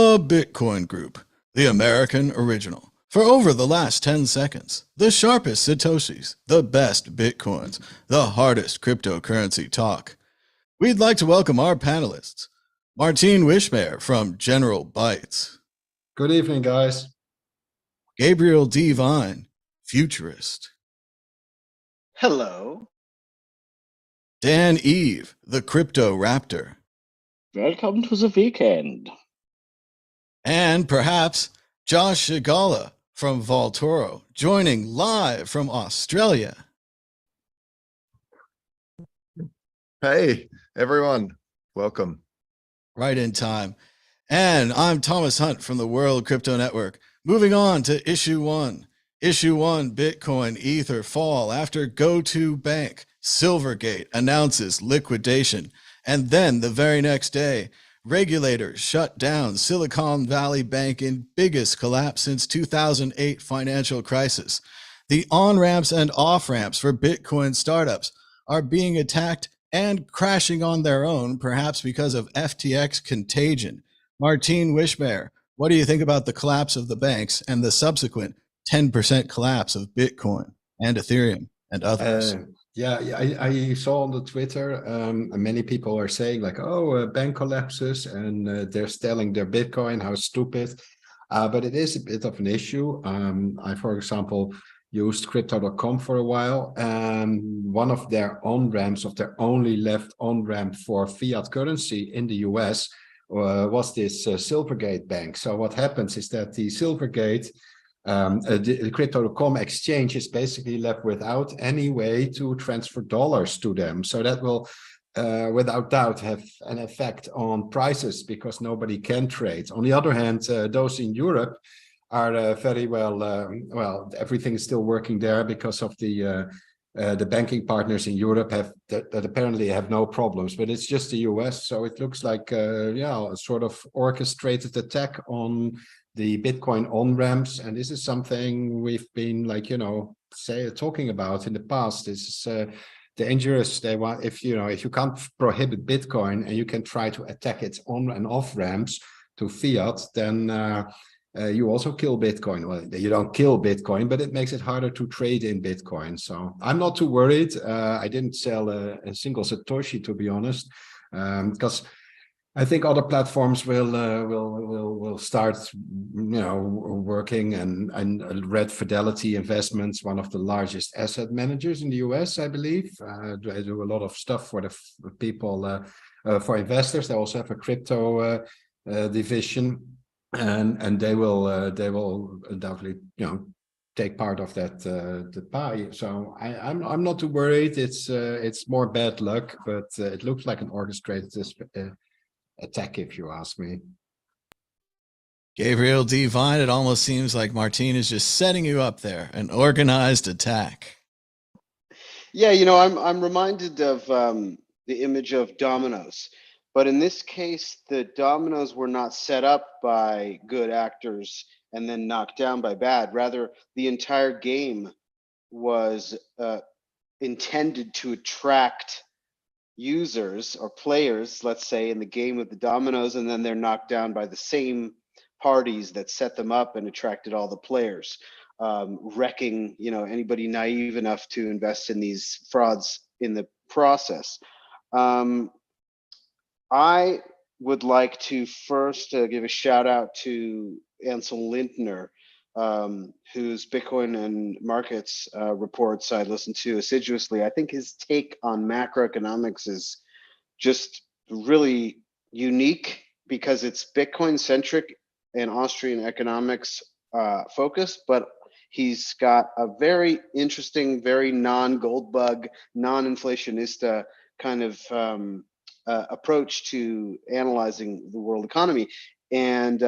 The Bitcoin Group, the American original. For over the last 10 seconds, the sharpest Satoshis, the best Bitcoins, the hardest cryptocurrency talk. We'd like to welcome our panelists. Martine Wishmayer from General Bytes. Good evening, guys. Gabriel D. Vine, futurist. Hello. Dan Eve, the Crypto Raptor. Welcome to the weekend. And perhaps Josh Shigala from Voltoro, joining live from Australia. Hey, everyone. Welcome. Right in time. And I'm Thomas Hunt from the World Crypto Network. Moving on to issue one. Issue one, Bitcoin Ether fall after GoToBank, Silvergate announces liquidation. And then the very next day, regulators shut down Silicon Valley Bank in biggest collapse since 2008 financial crisis. The on-ramps and off-ramps for Bitcoin startups are being attacked and crashing on their own, perhaps because of FTX contagion. Martine Wishmayer, what do you think about the collapse of the banks and the subsequent 10% collapse of Bitcoin and Ethereum and others? I saw on the Twitter, many people are saying like, oh, bank collapses and they're selling their Bitcoin, how stupid. But it is a bit of an issue. I, for example, used crypto.com for a while. One of their on-ramps, of their only left on-ramp for fiat currency in the US was this Silvergate bank. So what happens is that the Silvergate the crypto.com exchange is basically left without any way to transfer dollars to them. So that will, without doubt, have an effect on prices because nobody can trade. On the other hand, those in Europe are very well, everything is still working there because of the banking partners in Europe that apparently have no problems, but it's just the US. So it looks like, a sort of orchestrated attack on the Bitcoin on-ramps, and this is something we've been talking about in the past. This is dangerous. They want, if you can't prohibit Bitcoin and you can try to attack its on and off ramps to fiat, then you also kill Bitcoin. Well, you don't kill Bitcoin, but it makes it harder to trade in Bitcoin. So I'm not too worried. I didn't sell a single Satoshi, to be honest, because I think other platforms will start, working, and Red Fidelity Investments, one of the largest asset managers in the US, I believe. They do a lot of stuff for the people, for investors. They also have a crypto division, and they will undoubtedly, take part of that the pie. So I'm not too worried. It's more bad luck, but it looks like an orchestrated attack, if you ask me. Gabriel D. Vine, it almost seems like Martine is just setting you up there, an organized attack. Yeah, I'm reminded of the image of dominoes, but in this case, the dominoes were not set up by good actors and then knocked down by bad. Rather, the entire game was intended to attract users or players, let's say, in the game of the dominoes, and then they're knocked down by the same parties that set them up and attracted all the players, wrecking anybody naive enough to invest in these frauds in the process. I would like to first give a shout out to Ansel Lindner, whose Bitcoin and markets reports I listen to assiduously. I think his take on macroeconomics is just really unique because it's Bitcoin centric and Austrian economics focused, but he's got a very interesting, very non-gold bug, non-inflationista kind of approach to analyzing the world economy. And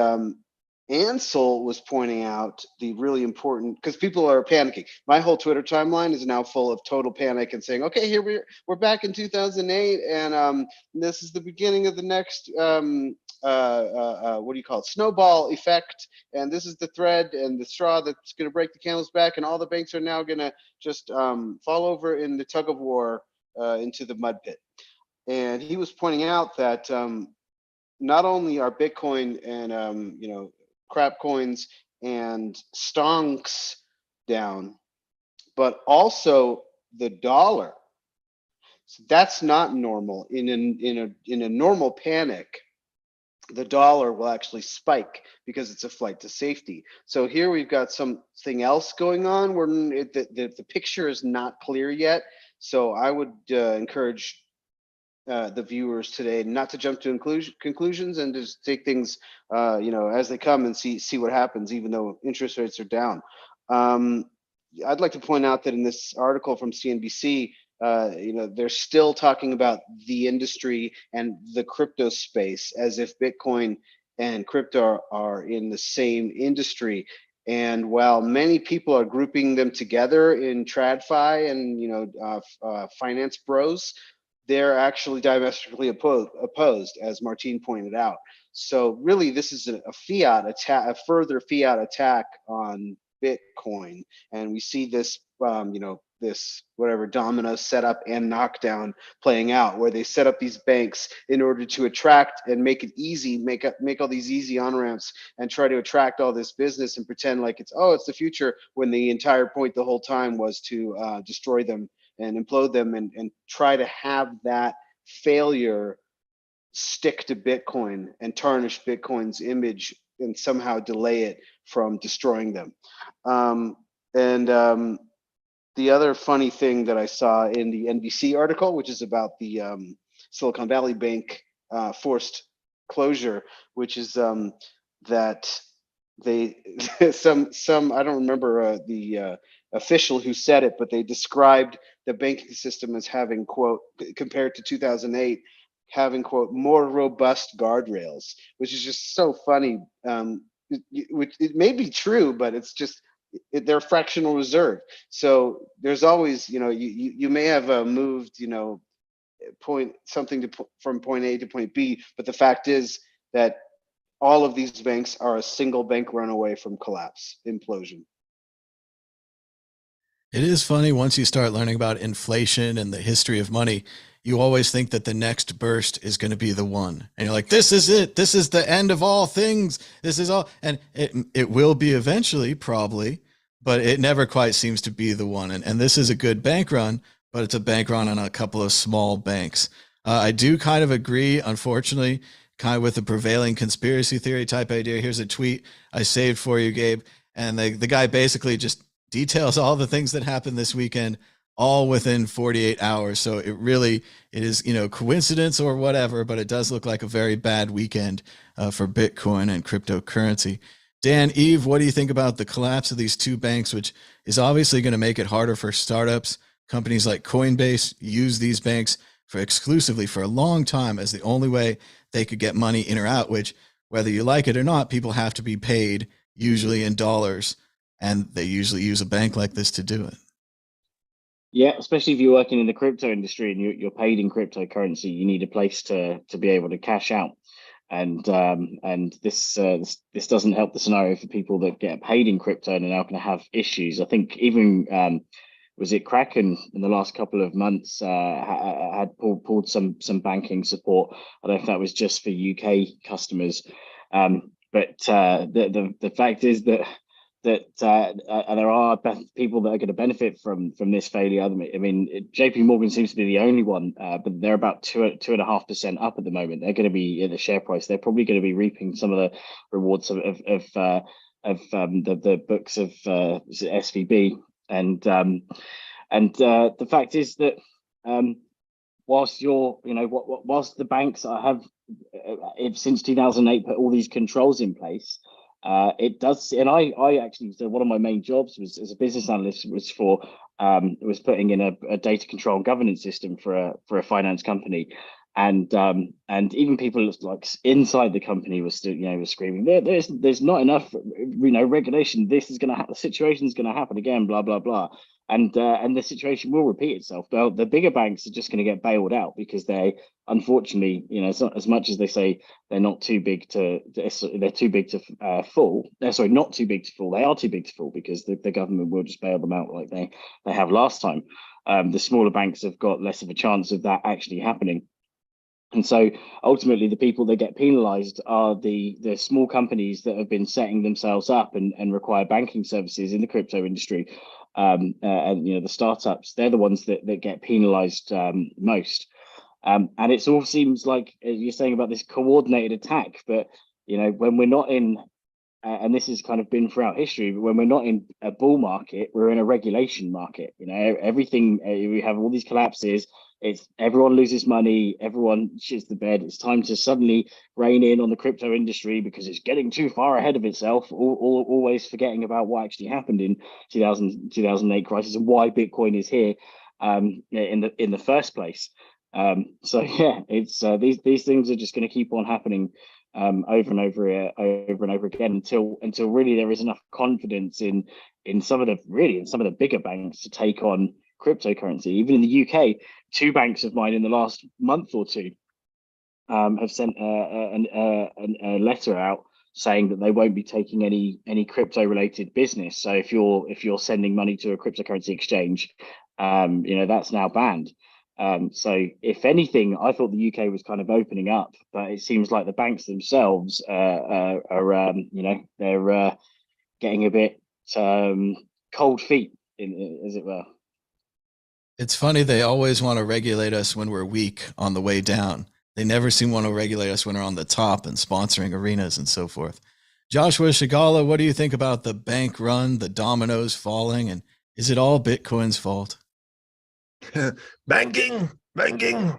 Ansel was pointing out the really important, because people are panicking. My whole Twitter timeline is now full of total panic and saying, okay, here we're back in 2008, and this is the beginning of the next what do you call it, snowball effect, and this is the thread and the straw that's going to break the camel's back, and all the banks are now going to just fall over in the tug of war into the mud pit. And he was pointing out that not only are Bitcoin and crap coins and stonks down, but also the dollar. So that's not normal. In a normal panic, the dollar will actually spike because it's a flight to safety. So here we've got something else going on where the picture is not clear yet. So I would encourage the viewers today not to jump to conclusions and just take things as they come and see what happens, even though interest rates are down. I'd like to point out that in this article from CNBC, they're still talking about the industry and the crypto space as if Bitcoin and crypto are in the same industry. And while many people are grouping them together in TradFi and finance bros, they're actually diametrically opposed, as Martine pointed out. So really, this is a fiat attack, a further fiat attack on Bitcoin, and we see this, this whatever domino setup and knockdown playing out, where they set up these banks in order to attract and make it easy, make all these easy on ramps, and try to attract all this business and pretend like it's the future, when the entire point the whole time was to destroy them and implode them and try to have that failure stick to Bitcoin and tarnish Bitcoin's image and somehow delay it from destroying them. The other funny thing that I saw in the NBC article, which is about the Silicon Valley Bank forced closure, which is that they some I don't remember the official who said it, but they described the banking system as having, quote, compared to 2008, having, quote, more robust guardrails, which is just so funny. Which it may be true, but it's just they're fractional reserve. So there's always, you may have moved, from point A to point B, but the fact is that all of these banks are a single bank run away from collapse, implosion. It is funny, once you start learning about inflation and the history of money, you always think that the next burst is going to be the one. And you're like, this is it. This is the end of all things. This is all. And it will be eventually, probably, but it never quite seems to be the one. And this is a good bank run, but it's a bank run on a couple of small banks. I do kind of agree, unfortunately, kind of with the prevailing conspiracy theory type idea. Here's a tweet I saved for you, Gabe. And the guy basically just details all the things that happened this weekend, all within 48 hours. So it is, coincidence or whatever, but it does look like a very bad weekend for Bitcoin and cryptocurrency. Dan, Eve, what do you think about the collapse of these two banks, which is obviously going to make it harder for startups? Companies like Coinbase use these banks exclusively for a long time as the only way they could get money in or out, which, whether you like it or not, people have to be paid, usually in dollars. And they usually use a bank like this to do it. Yeah, especially if you're working in the crypto industry and you're paid in cryptocurrency, you need a place to be able to cash out. And this doesn't help the scenario for people that get paid in crypto and are now going to have issues. I think even was it Kraken in the last couple of months had pulled some banking support. I don't know if that was just for UK customers, but the fact is that there are people that are going to benefit from this failure. I mean, JP Morgan seems to be the only one, but they're about 2.5% up at the moment. They're going to be in the share price. They're probably going to be reaping some of the rewards of the books of SVB. And the fact is that whilst whilst the banks have since 2008 put all these controls in place. It does, and I actually, so one of my main jobs was as a business analyst was putting in a data control and governance system for a finance company, and even people like inside the company was still were screaming there's not enough regulation. This is going to happen. The situation is going to happen again. Blah blah blah. And the situation will repeat itself. Well, the bigger banks are just going to get bailed out because they, unfortunately, as much as they say they're not too big to, they're too big to fall. They're sorry, not too big to fall. They are too big to fall because the government will just bail them out like they have last time. The smaller banks have got less of a chance of that actually happening. And so ultimately, the people that get penalized are the small companies that have been setting themselves up and require banking services in the crypto industry. And the startups, they're the ones that get penalized most. And it all seems like, as you're saying about this coordinated attack, but when we're not in, and this has kind of been throughout history, but when we're not in a bull market, we're in a regulation market. Everything, we have all these collapses. It's everyone loses money, everyone shits the bed. It's time to suddenly rein in on the crypto industry because it's getting too far ahead of itself, always forgetting about what actually happened in 2008 crisis and why Bitcoin is here in the first place. So yeah, it's these things are just going to keep on happening over and over again until really there is enough confidence in some of the bigger banks to take on cryptocurrency. Even in the UK, 2 banks of mine in the last month or two have sent a letter out saying that they won't be taking any crypto related business. So if you're sending money to a cryptocurrency exchange, that's now banned. So if anything, I thought the UK was kind of opening up, but it seems like the banks themselves are they're getting a bit cold feet, as it were. It's funny, they always want to regulate us when we're weak on the way down. They never seem to want to regulate us when we're on the top and sponsoring arenas and so forth. Joshua Shigala, what do you think about the bank run, the dominoes falling, and is it all Bitcoin's fault? Banking.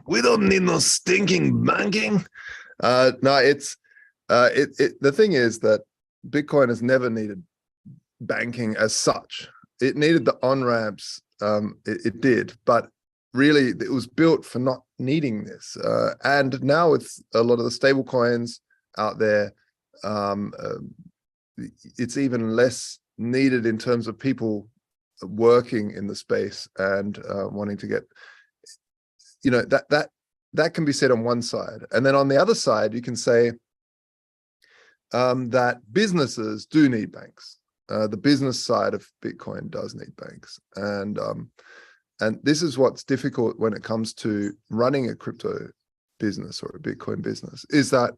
We don't need no stinking banking. No, it's the thing is that Bitcoin has never needed banking as such. It needed the on-ramps. It did, but really it was built for not needing this. And now with a lot of the stable coins out there, it's even less needed in terms of people working in the space and wanting to get, that can be said on one side. And then on the other side, you can say that businesses do need banks. The business side of Bitcoin does need banks. And this is what's difficult when it comes to running a crypto business or a Bitcoin business, is that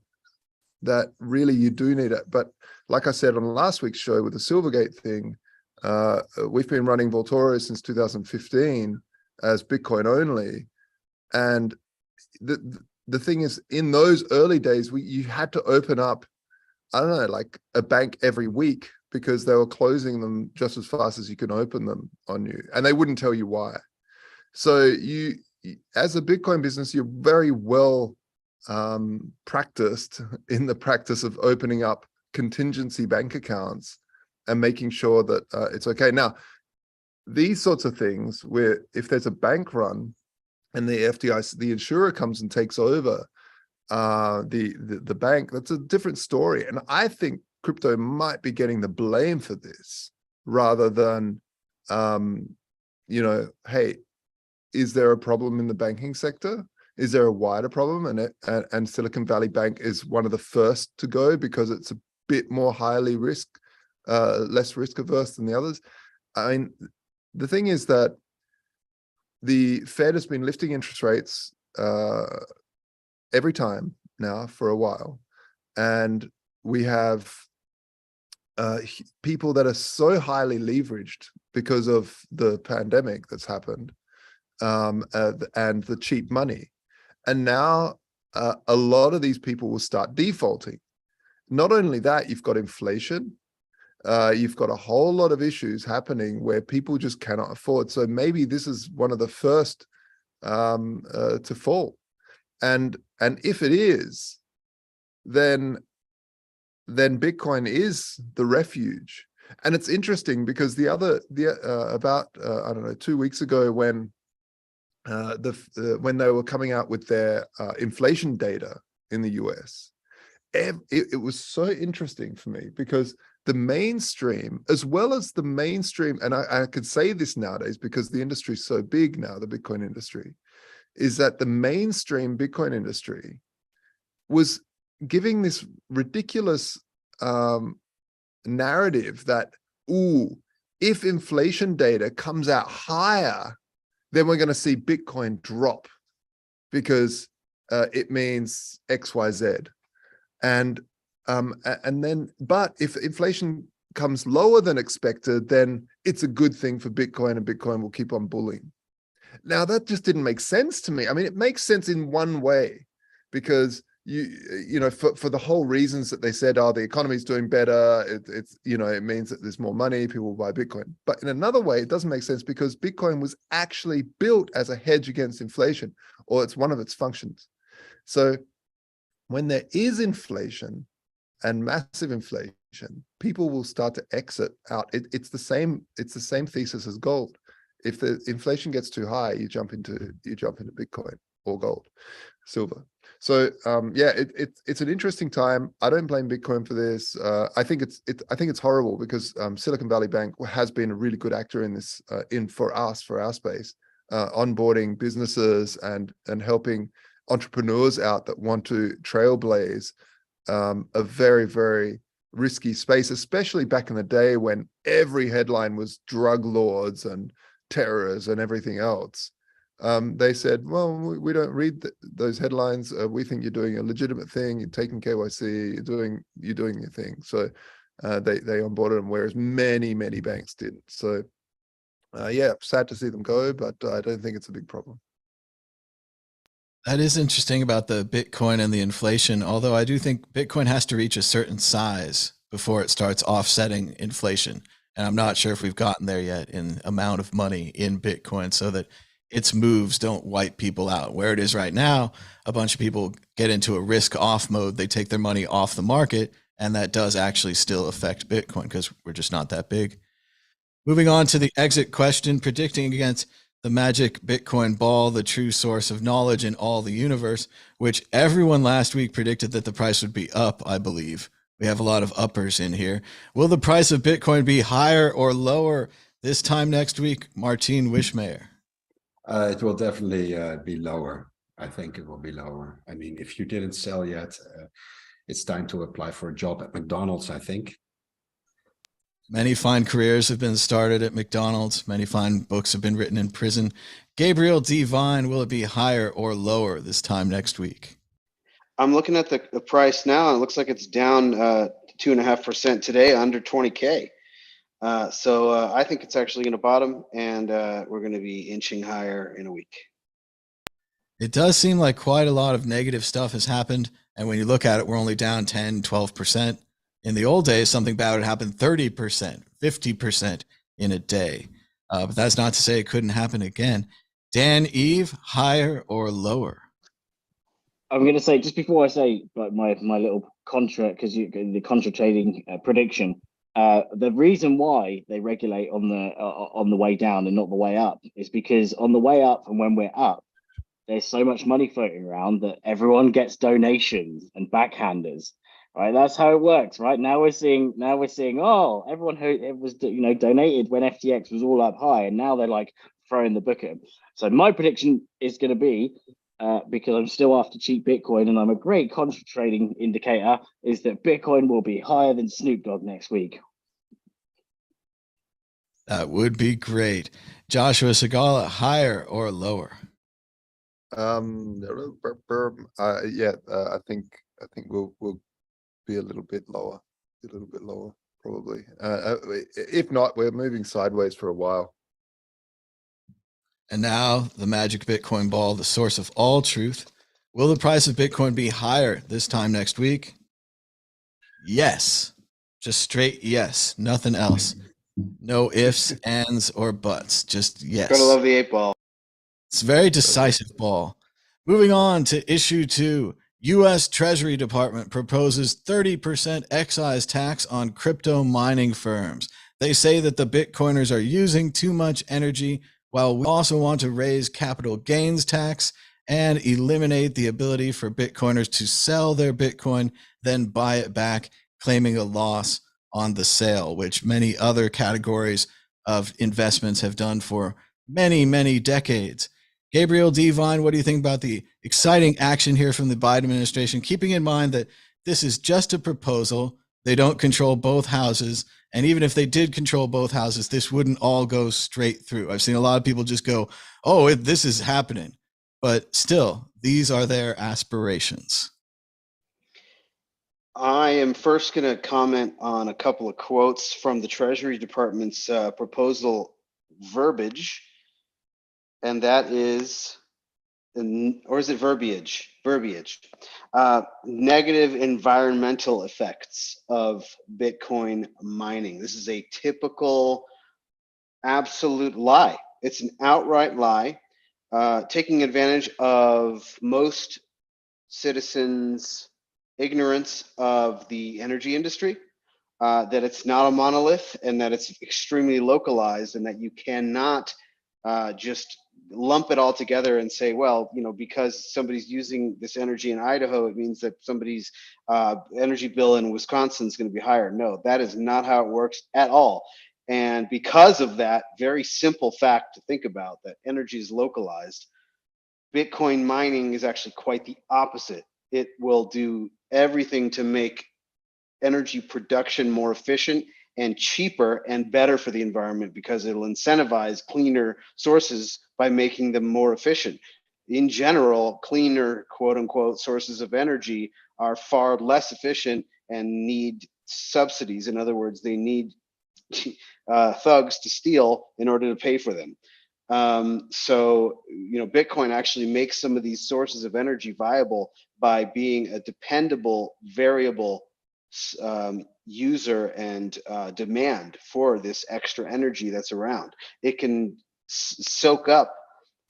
really you do need it. But like I said on last week's show with the Silvergate thing, we've been running Vaultoro since 2015 as Bitcoin only. And the thing is, in those early days, you had to open up, I don't know, like a bank every week because they were closing them just as fast as you can open them on you. And they wouldn't tell you why. So you, as a Bitcoin business, you're very well practiced in the practice of opening up contingency bank accounts and making sure that it's okay. Now, these sorts of things where if there's a bank run and the FDIC, the insurer comes and takes over the bank, that's a different story. And I think crypto might be getting the blame for this rather than, hey, is there a problem in the banking sector? Is there a wider problem? And Silicon Valley Bank is one of the first to go because it's a bit more highly less risk averse than the others. I mean, the thing is that the Fed has been lifting interest rates every time now for a while. And we have people that are so highly leveraged because of the pandemic that's happened and the cheap money. And now a lot of these people will start defaulting. Not only that, you've got inflation. You've got a whole lot of issues happening where people just cannot afford. So maybe this is one of the first to fall. And if it is, then Bitcoin is the refuge. And it's interesting because about I don't know, 2 weeks ago when when they were coming out with their inflation data in the US, it was so interesting for me because the mainstream, as well as the mainstream, and I could say this nowadays because the industry is so big now, the Bitcoin industry, is that the mainstream Bitcoin industry was giving this ridiculous narrative that, if inflation data comes out higher, then we're going to see Bitcoin drop because it means XYZ. And then, but if inflation comes lower than expected, then it's a good thing for Bitcoin, and Bitcoin will keep on bullying. Now, that just didn't make sense to me. I mean, it makes sense in one way, because you know, for the whole reasons that they said, oh, the economy's doing better, it's you know, it means that there's more money, people will buy Bitcoin. But in another way, it doesn't make sense, because Bitcoin was actually built as a hedge against inflation, or it's one of its functions. So when there is inflation and massive inflation, people will start to exit out. It's the same thesis as gold. If the inflation gets too high, you jump into Bitcoin or gold, silver. So yeah, it's an interesting time. I don't blame Bitcoin for this. I think it's horrible, because Silicon Valley Bank has been a really good actor in this, for our space, onboarding businesses and helping entrepreneurs out that want to trailblaze a very, very risky space, especially back in the day when every headline was drug lords and terrorists and everything else. They said, well, we don't read those headlines. We think you're doing a legitimate thing. You're taking KYC. You're doing your thing. So they onboarded them, whereas many banks didn't. So yeah, sad to see them go, but I don't think it's a big problem. That is interesting about the Bitcoin and the inflation, although I do think Bitcoin has to reach a certain size before it starts offsetting inflation. And I'm not sure if we've gotten there yet in amount of money in Bitcoin, so that its moves don't wipe people out. Where it is right now, a bunch of people get into a risk off mode. They take their money off the market, and that does actually still affect Bitcoin, because we're just not that big. Moving on to the exit question, predicting against the magic Bitcoin ball, the true source of knowledge in all the universe, which everyone last week predicted that the price would be up, I believe. We have a lot of uppers in here. Will the price of Bitcoin be higher or lower this time next week? Martin Wishmayer. It will definitely be lower. I think it will be lower. I mean, if you didn't sell yet, it's time to apply for a job at McDonald's, I think. Many fine careers have been started at McDonald's. Many fine books have been written in prison. Gabriel Devine, will it be higher or lower this time next week? I'm looking at the price now, and it looks like it's down 2.5% today, under 20K. So I think it's actually going to bottom, and we're going to be inching higher in a week. It does seem like quite a lot of negative stuff has happened. And when you look at it, we're only down 10, 12%. In the old days, something bad would happen 30%, 50% in a day. But that's not to say it couldn't happen again. Dan, Eve, higher or lower? I'm going to say, just before I say my little contra, because the contra trading prediction, the reason why they regulate on the way down and not the way up is because on the way up, and when we're up, there's so much money floating around that everyone gets donations and backhanders. Right, that's how it works. Right now we're seeing, oh, everyone who it was donated when FTX was all up high, and now they're like throwing the book at them. So my prediction is going to be, because I'm still after cheap Bitcoin and I'm a great contra trading indicator, is that Bitcoin will be higher than Snoop Dogg next week. That would be great. Joshua Segala, higher or lower? Yeah, I think we'll be a little bit lower, probably. If not, we're moving sideways for a while. And now the magic Bitcoin ball, the source of all truth. Will the price of Bitcoin be higher this time next week? Yes. Just straight yes. Nothing else. No ifs, ands, or buts. Just yes. Gotta love the 8-ball. It's a very decisive ball. Moving on to issue 2. U.S. Treasury Department proposes 30% excise tax on crypto mining firms. They say that the Bitcoiners are using too much energy, while we also want to raise capital gains tax and eliminate the ability for Bitcoiners to sell their Bitcoin, then buy it back, claiming a loss on the sale, which many other categories of investments have done for many, many decades. Gabriel Devine, what do you think about the exciting action here from the Biden administration, keeping in mind that this is just a proposal? They don't control both houses. And even if they did control both houses, this wouldn't all go straight through. I've seen a lot of people just go, oh, this is happening. But still, these are their aspirations? I am first going to comment on a couple of quotes from the Treasury Department's proposal verbiage, and that is, or is it verbiage? Verbiage. Negative environmental effects of Bitcoin mining. This is a typical absolute lie. It's an outright lie, taking advantage of most citizens' ignorance of the energy industry, that it's not a monolith and that it's extremely localized, and that you cannot just lump it all together and say, well, you know, because somebody's using this energy in Idaho, it means that somebody's energy bill in Wisconsin is going to be higher. No, that is not how it works at all. And because of that very simple fact to think about, that energy is localized, Bitcoin mining is actually quite the opposite. It will do everything to make energy production more efficient and cheaper and better for the environment, because it'll incentivize cleaner sources by making them more efficient. In general, cleaner, quote unquote, sources of energy are far less efficient and need subsidies. In other words, they need thugs to steal in order to pay for them. So, you know, Bitcoin actually makes some of these sources of energy viable by being a dependable variable user and demand for this extra energy that's around. It can soak up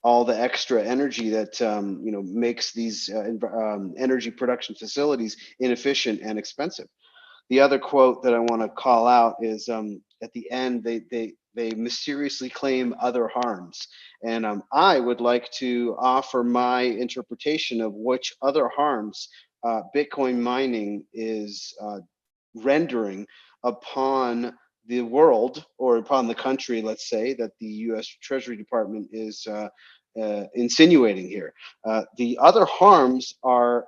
all the extra energy that you know, makes these energy production facilities inefficient and expensive. The other quote that I want to call out is at the end, they mysteriously claim other harms. And I would like to offer my interpretation of which other harms Bitcoin mining is rendering upon the world, or upon the country, let's say, that the US Treasury Department is insinuating here. The other harms are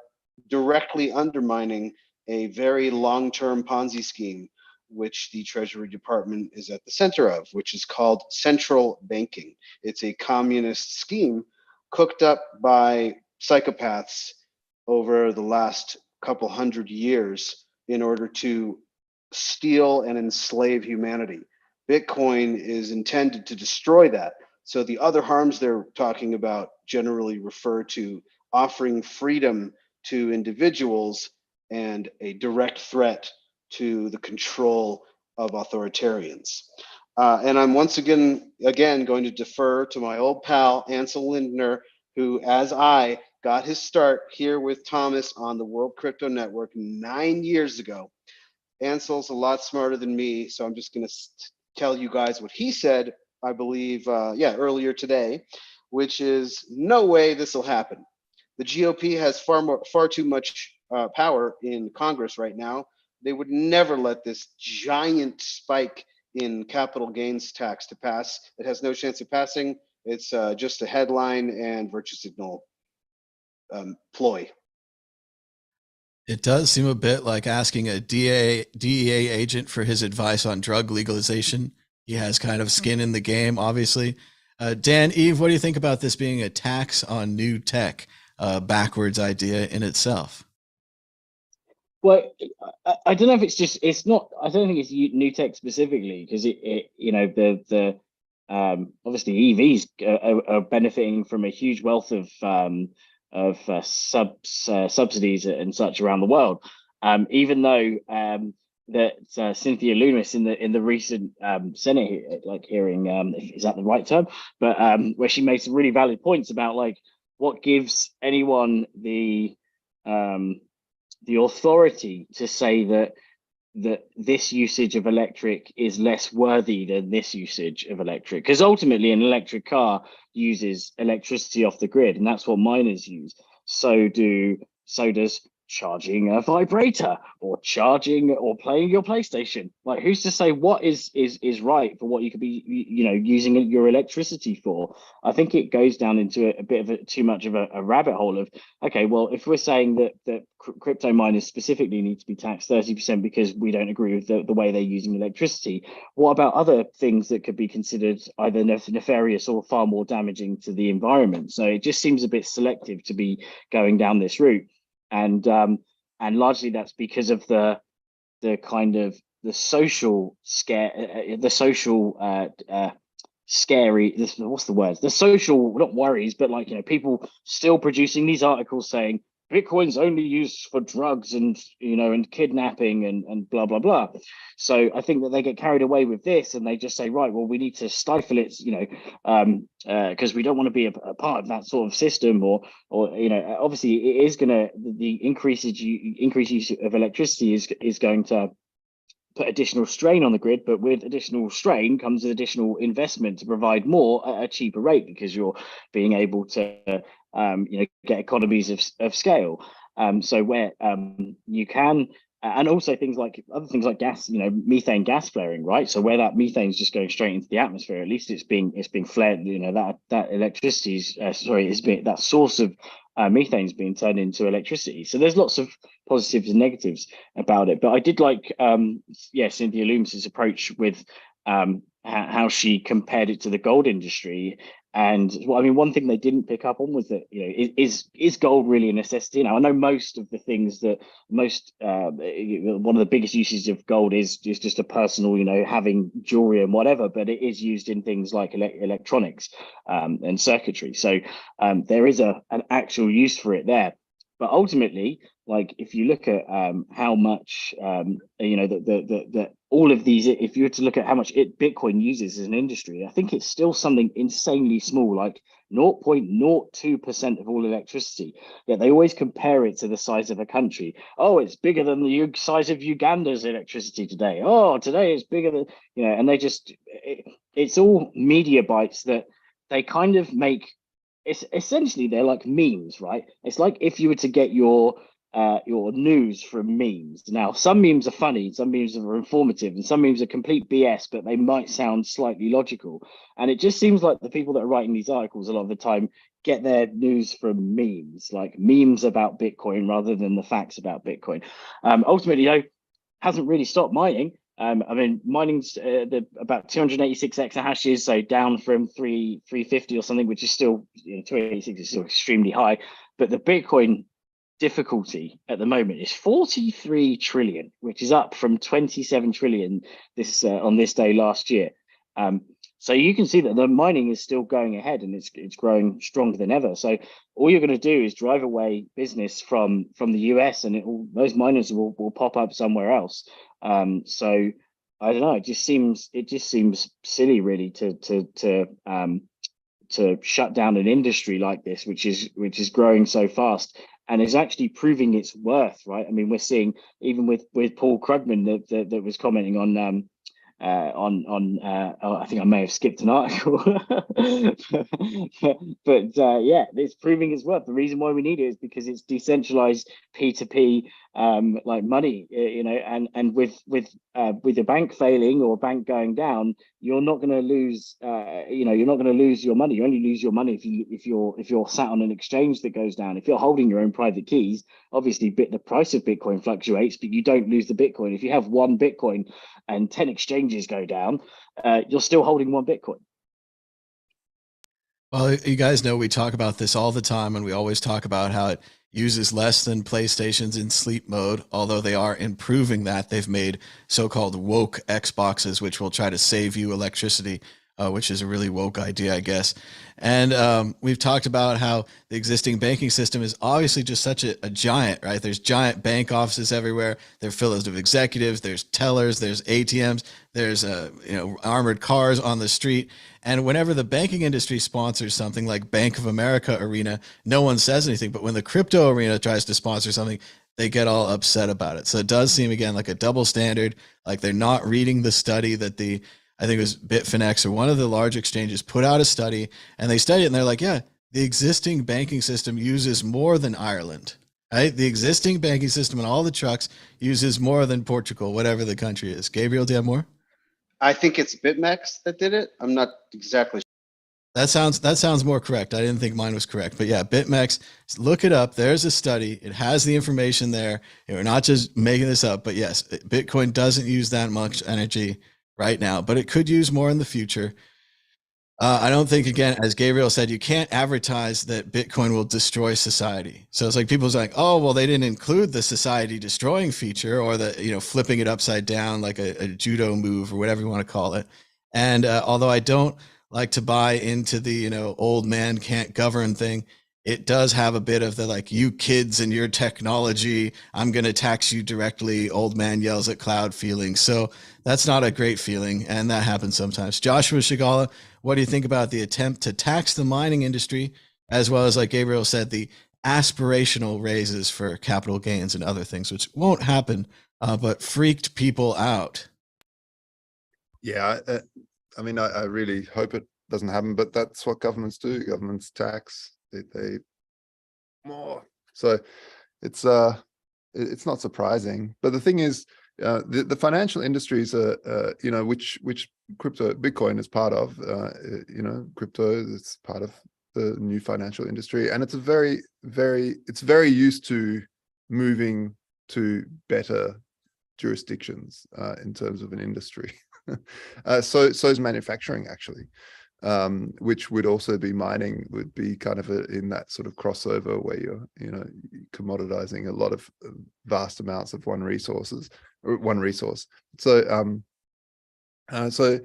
directly undermining a very long-term Ponzi scheme, which the Treasury Department is at the center of, which is called central banking. It's a communist scheme cooked up by psychopaths over the last couple hundred years in order to steal and enslave humanity. Bitcoin is intended to destroy that. So the other harms they're talking about generally refer to offering freedom to individuals and a direct threat to the control of authoritarians. And I'm once again going to defer to my old pal, Ansel Lindner, who, as I got his start here with Thomas on the World Crypto Network 9 years ago. Ansel's a lot smarter than me, so I'm just going to tell you guys what he said, I believe, earlier today, which is, no way this will happen. The GOP has far too much power in Congress right now. They would never let this giant spike in capital gains tax to pass. It has no chance of passing. It's just a headline and virtue signal ploy. It does seem a bit like asking a DEA agent for his advice on drug legalization. He has kind of skin in the game, obviously. Dan, Eve, what do you think about this being a tax on new tech, backwards idea in itself? Well, I don't know if it's not, I don't think it's new tech specifically, because it you know, the obviously EVs are benefiting from a huge wealth of subsidies and such around the world. Even though that Cynthia Lummis in the recent Senate hearing, is that the right term? But where she made some really valid points about like what gives anyone the authority to say that this usage of electric is less worthy than this usage of electric, because ultimately an electric car uses electricity off the grid, and that's what miners use. So does charging a vibrator or charging or playing your PlayStation. Like, who's to say what is right for what you could be, you know, using your electricity for? I think it goes down into a bit of too much of a rabbit hole of, okay, well, if we're saying that crypto miners specifically need to be taxed 30% because we don't agree with the way they're using electricity, what about other things that could be considered either nefarious or far more damaging to the environment? So it just seems a bit selective to be going down this route. And largely that's because of the kind of the social scare, the social scary, what's the word? The social, not worries, but like, you know, people still producing these articles saying Bitcoin's only used for drugs and, you know, and kidnapping and blah, blah, blah. So I think that they get carried away with this and they just say, right, well, we need to stifle it, you know, because we don't want to be a part of that sort of system, or, you know, obviously it is going to, the increased use of electricity is going to put additional strain on the grid, but with additional strain comes additional investment to provide more at a cheaper rate, because you're being able to you know, get economies of scale. So where you can, and also other things like gas, you know, methane gas flaring, right? So where that methane is just going straight into the atmosphere, at least it's being flared, you know, that electricity is that source of methane is being turned into electricity. So there's lots of positives and negatives about it. But I did like Cynthia Loomis's approach with how she compared it to the gold industry. And well, I mean, one thing they didn't pick up on was that, you know, is gold really a necessity? Now, I know most of the things that one of the biggest uses of gold is just a personal, you know, having jewelry and whatever, but it is used in things like electronics and circuitry. So there is an actual use for it there. But ultimately, like, if you look at how much, you know, that all of these, if you were to look at how much Bitcoin uses as an industry, I think it's still something insanely small, like 0.02% of all electricity. Yet they always compare it to the size of a country. Oh, it's bigger than the size of Uganda's electricity today. Oh, today it's bigger than, you know, and they just, it's all media bites that they kind of make. It's essentially, they're like memes, right? It's like if you were to get your news from memes. Now, some memes are funny, some memes are informative, and some memes are complete BS, but they might sound slightly logical. And it just seems like the people that are writing these articles a lot of the time get their news from memes, like memes about Bitcoin rather than the facts about Bitcoin. Ultimately, though, hasn't really stopped mining. I mean, mining's about 286 exahashes, so down from 350 or something, which is still, you know, 286 is still extremely high. But the Bitcoin difficulty at the moment is 43 trillion, which is up from 27 trillion on this day last year. So you can see that the mining is still going ahead and it's growing stronger than ever. So all you're going to do is drive away business from the US, and those miners will pop up somewhere else. So I don't know. It just seems silly, really, to shut down an industry like this, which is growing so fast and is actually proving its worth, right? I mean, we're seeing even with Paul Krugman that was commenting on I think I may have skipped an article, but yeah, it's proving its worth. The reason why we need it is because it's decentralized P2P, like money, you know, and with a bank failing or a bank going down, you're not going to lose, you know, you're not going to lose your money. You only lose your money if you're sat on an exchange that goes down. If you're holding your own private keys, obviously the price of Bitcoin fluctuates, but you don't lose the Bitcoin. If you have one Bitcoin and 10 exchanges go down, you're still holding one Bitcoin. Well, you guys know we talk about this all the time, and we always talk about how it uses less than PlayStations in sleep mode, although they are improving that. They've made so-called woke Xboxes, which will try to save you electricity, which is a really woke idea, I guess. And we've talked about how the existing banking system is obviously just such a giant, right? There's giant bank offices everywhere. They're filled with executives. There's tellers. There's ATMs. There's armored cars on the street. And whenever the banking industry sponsors something like Bank of America Arena, no one says anything. But when the crypto arena tries to sponsor something, they get all upset about it. So it does seem, again, like a double standard. Like they're not reading the study that I think it was Bitfinex or one of the large exchanges put out a study, and they study it and they're like, yeah, the existing banking system uses more than Ireland. Right? The existing banking system and all the trucks uses more than Portugal, whatever the country is. Gabriel, do you have more? I think it's BitMEX that did it. I'm not exactly sure. That sounds more correct. I didn't think mine was correct, but yeah, BitMEX, look it up. There's a study. It has the information there. And we're not just making this up, but yes, Bitcoin doesn't use that much energy right now, but it could use more in the future. I don't think, again, as Gabriel said, you can't advertise that Bitcoin will destroy society. So it's like people's like, oh, well, they didn't include the society destroying feature or the, flipping it upside down like a judo move or whatever you want to call it. And although I don't like to buy into the, old man can't govern thing, it does have a bit of the like, you kids and your technology, I'm going to tax you directly. Old man yells at cloud feeling. So that's not a great feeling. And that happens sometimes. Joshua Shigala, what do you think about the attempt to tax the mining industry, as well as, like Gabriel said, the aspirational raises for capital gains and other things, which won't happen, but freaked people out? Yeah, I mean, I really hope it doesn't happen, but that's what governments do. Governments tax. They more. So it's not surprising. But the thing is, the financial industries are, which crypto Bitcoin is part of. Crypto is part of the new financial industry, and it's a very used to moving to better jurisdictions in terms of an industry. So is manufacturing, actually, which would also be mining, would be kind of in that sort of crossover where you're commoditizing a lot of vast amounts of one resource. So so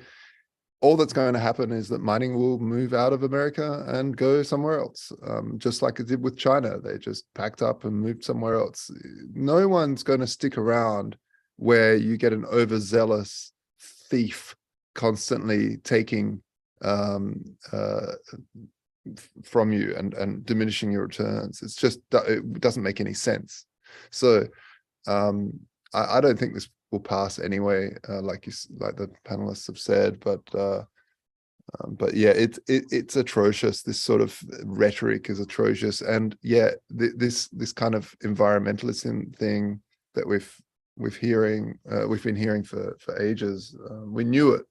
all that's going to happen is that mining will move out of America and go somewhere else, just like it did with China. They just packed up and moved somewhere else. No one's going to stick around where you get an overzealous thief constantly taking from you and diminishing your returns. It's just, it doesn't make any sense. So I don't think this will pass anyway, like the panelists have said, but yeah, it's atrocious. This sort of rhetoric is atrocious, and yeah, this kind of environmentalism thing that we've been hearing for ages. We knew it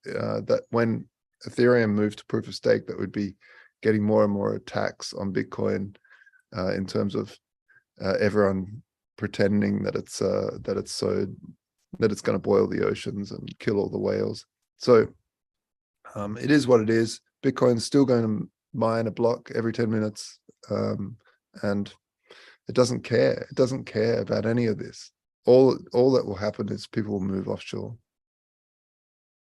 that when Ethereum moved to proof of stake, that would be getting more and more attacks on Bitcoin in terms of everyone pretending that it's going to boil the oceans and kill all the whales. So it is what it is. Bitcoin's still going to mine a block every 10 minutes, and it doesn't care. It doesn't care about any of this. All that will happen is people will move offshore.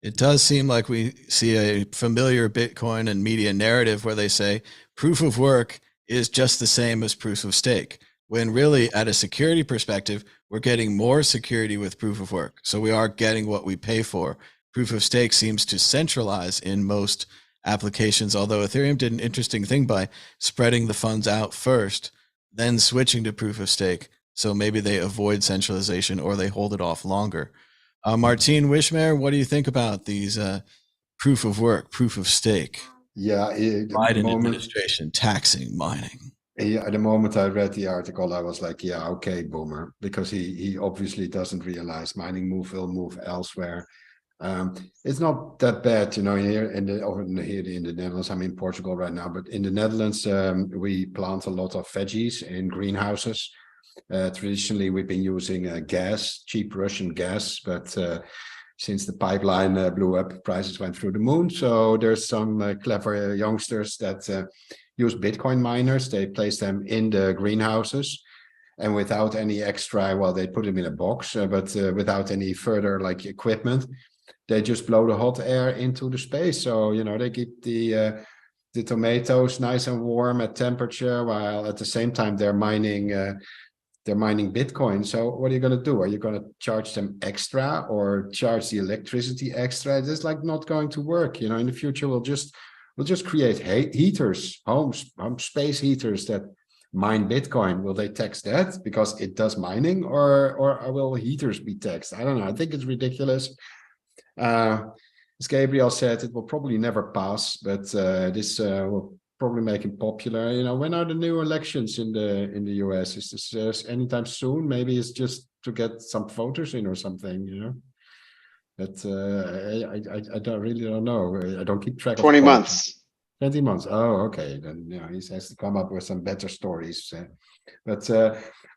It does seem like we see a familiar Bitcoin and media narrative where they say proof of work is just the same as proof of stake, when really at a security perspective, we're getting more security with proof of work. So we are getting what we pay for. Proof of stake seems to centralize in most applications, although Ethereum did an interesting thing by spreading the funds out first, then switching to proof of stake. So maybe they avoid centralization or they hold it off longer. Martine Wishmare, what do you think about these proof of work, proof of stake? Yeah, Biden administration taxing mining. Yeah, at the moment I read the article, I was like, yeah, okay, boomer, because he obviously doesn't realize mining will move elsewhere. It's not that bad, here in the Netherlands. I'm in Portugal right now, but in the Netherlands, we plant a lot of veggies in greenhouses. Traditionally, we've been using gas, cheap Russian gas, but since the pipeline blew up, prices went through the moon. So there's some clever youngsters that use Bitcoin miners. They place them in the greenhouses, and without any extra, well, they put them in a box, but without any further equipment, they just blow the hot air into the space. So they keep the tomatoes nice and warm at temperature, while at the same time they're mining Bitcoin. So what are you going to do? Are you going to charge them extra or charge the electricity extra? It's not going to work. In the future, we'll just create heaters, home space heaters that mine Bitcoin. Will they tax that because it does mining, or will heaters be taxed? I don't know. I think it's ridiculous. As Gabriel said, it will probably never pass, but this will probably make him popular. You know, when are the new elections in the US? Is this anytime soon? Maybe it's just to get some voters in or something, you know. But I don't know. I don't keep track of 20 politics. months. 20 months. Oh, okay. Then you know he has to come up with some better stories. But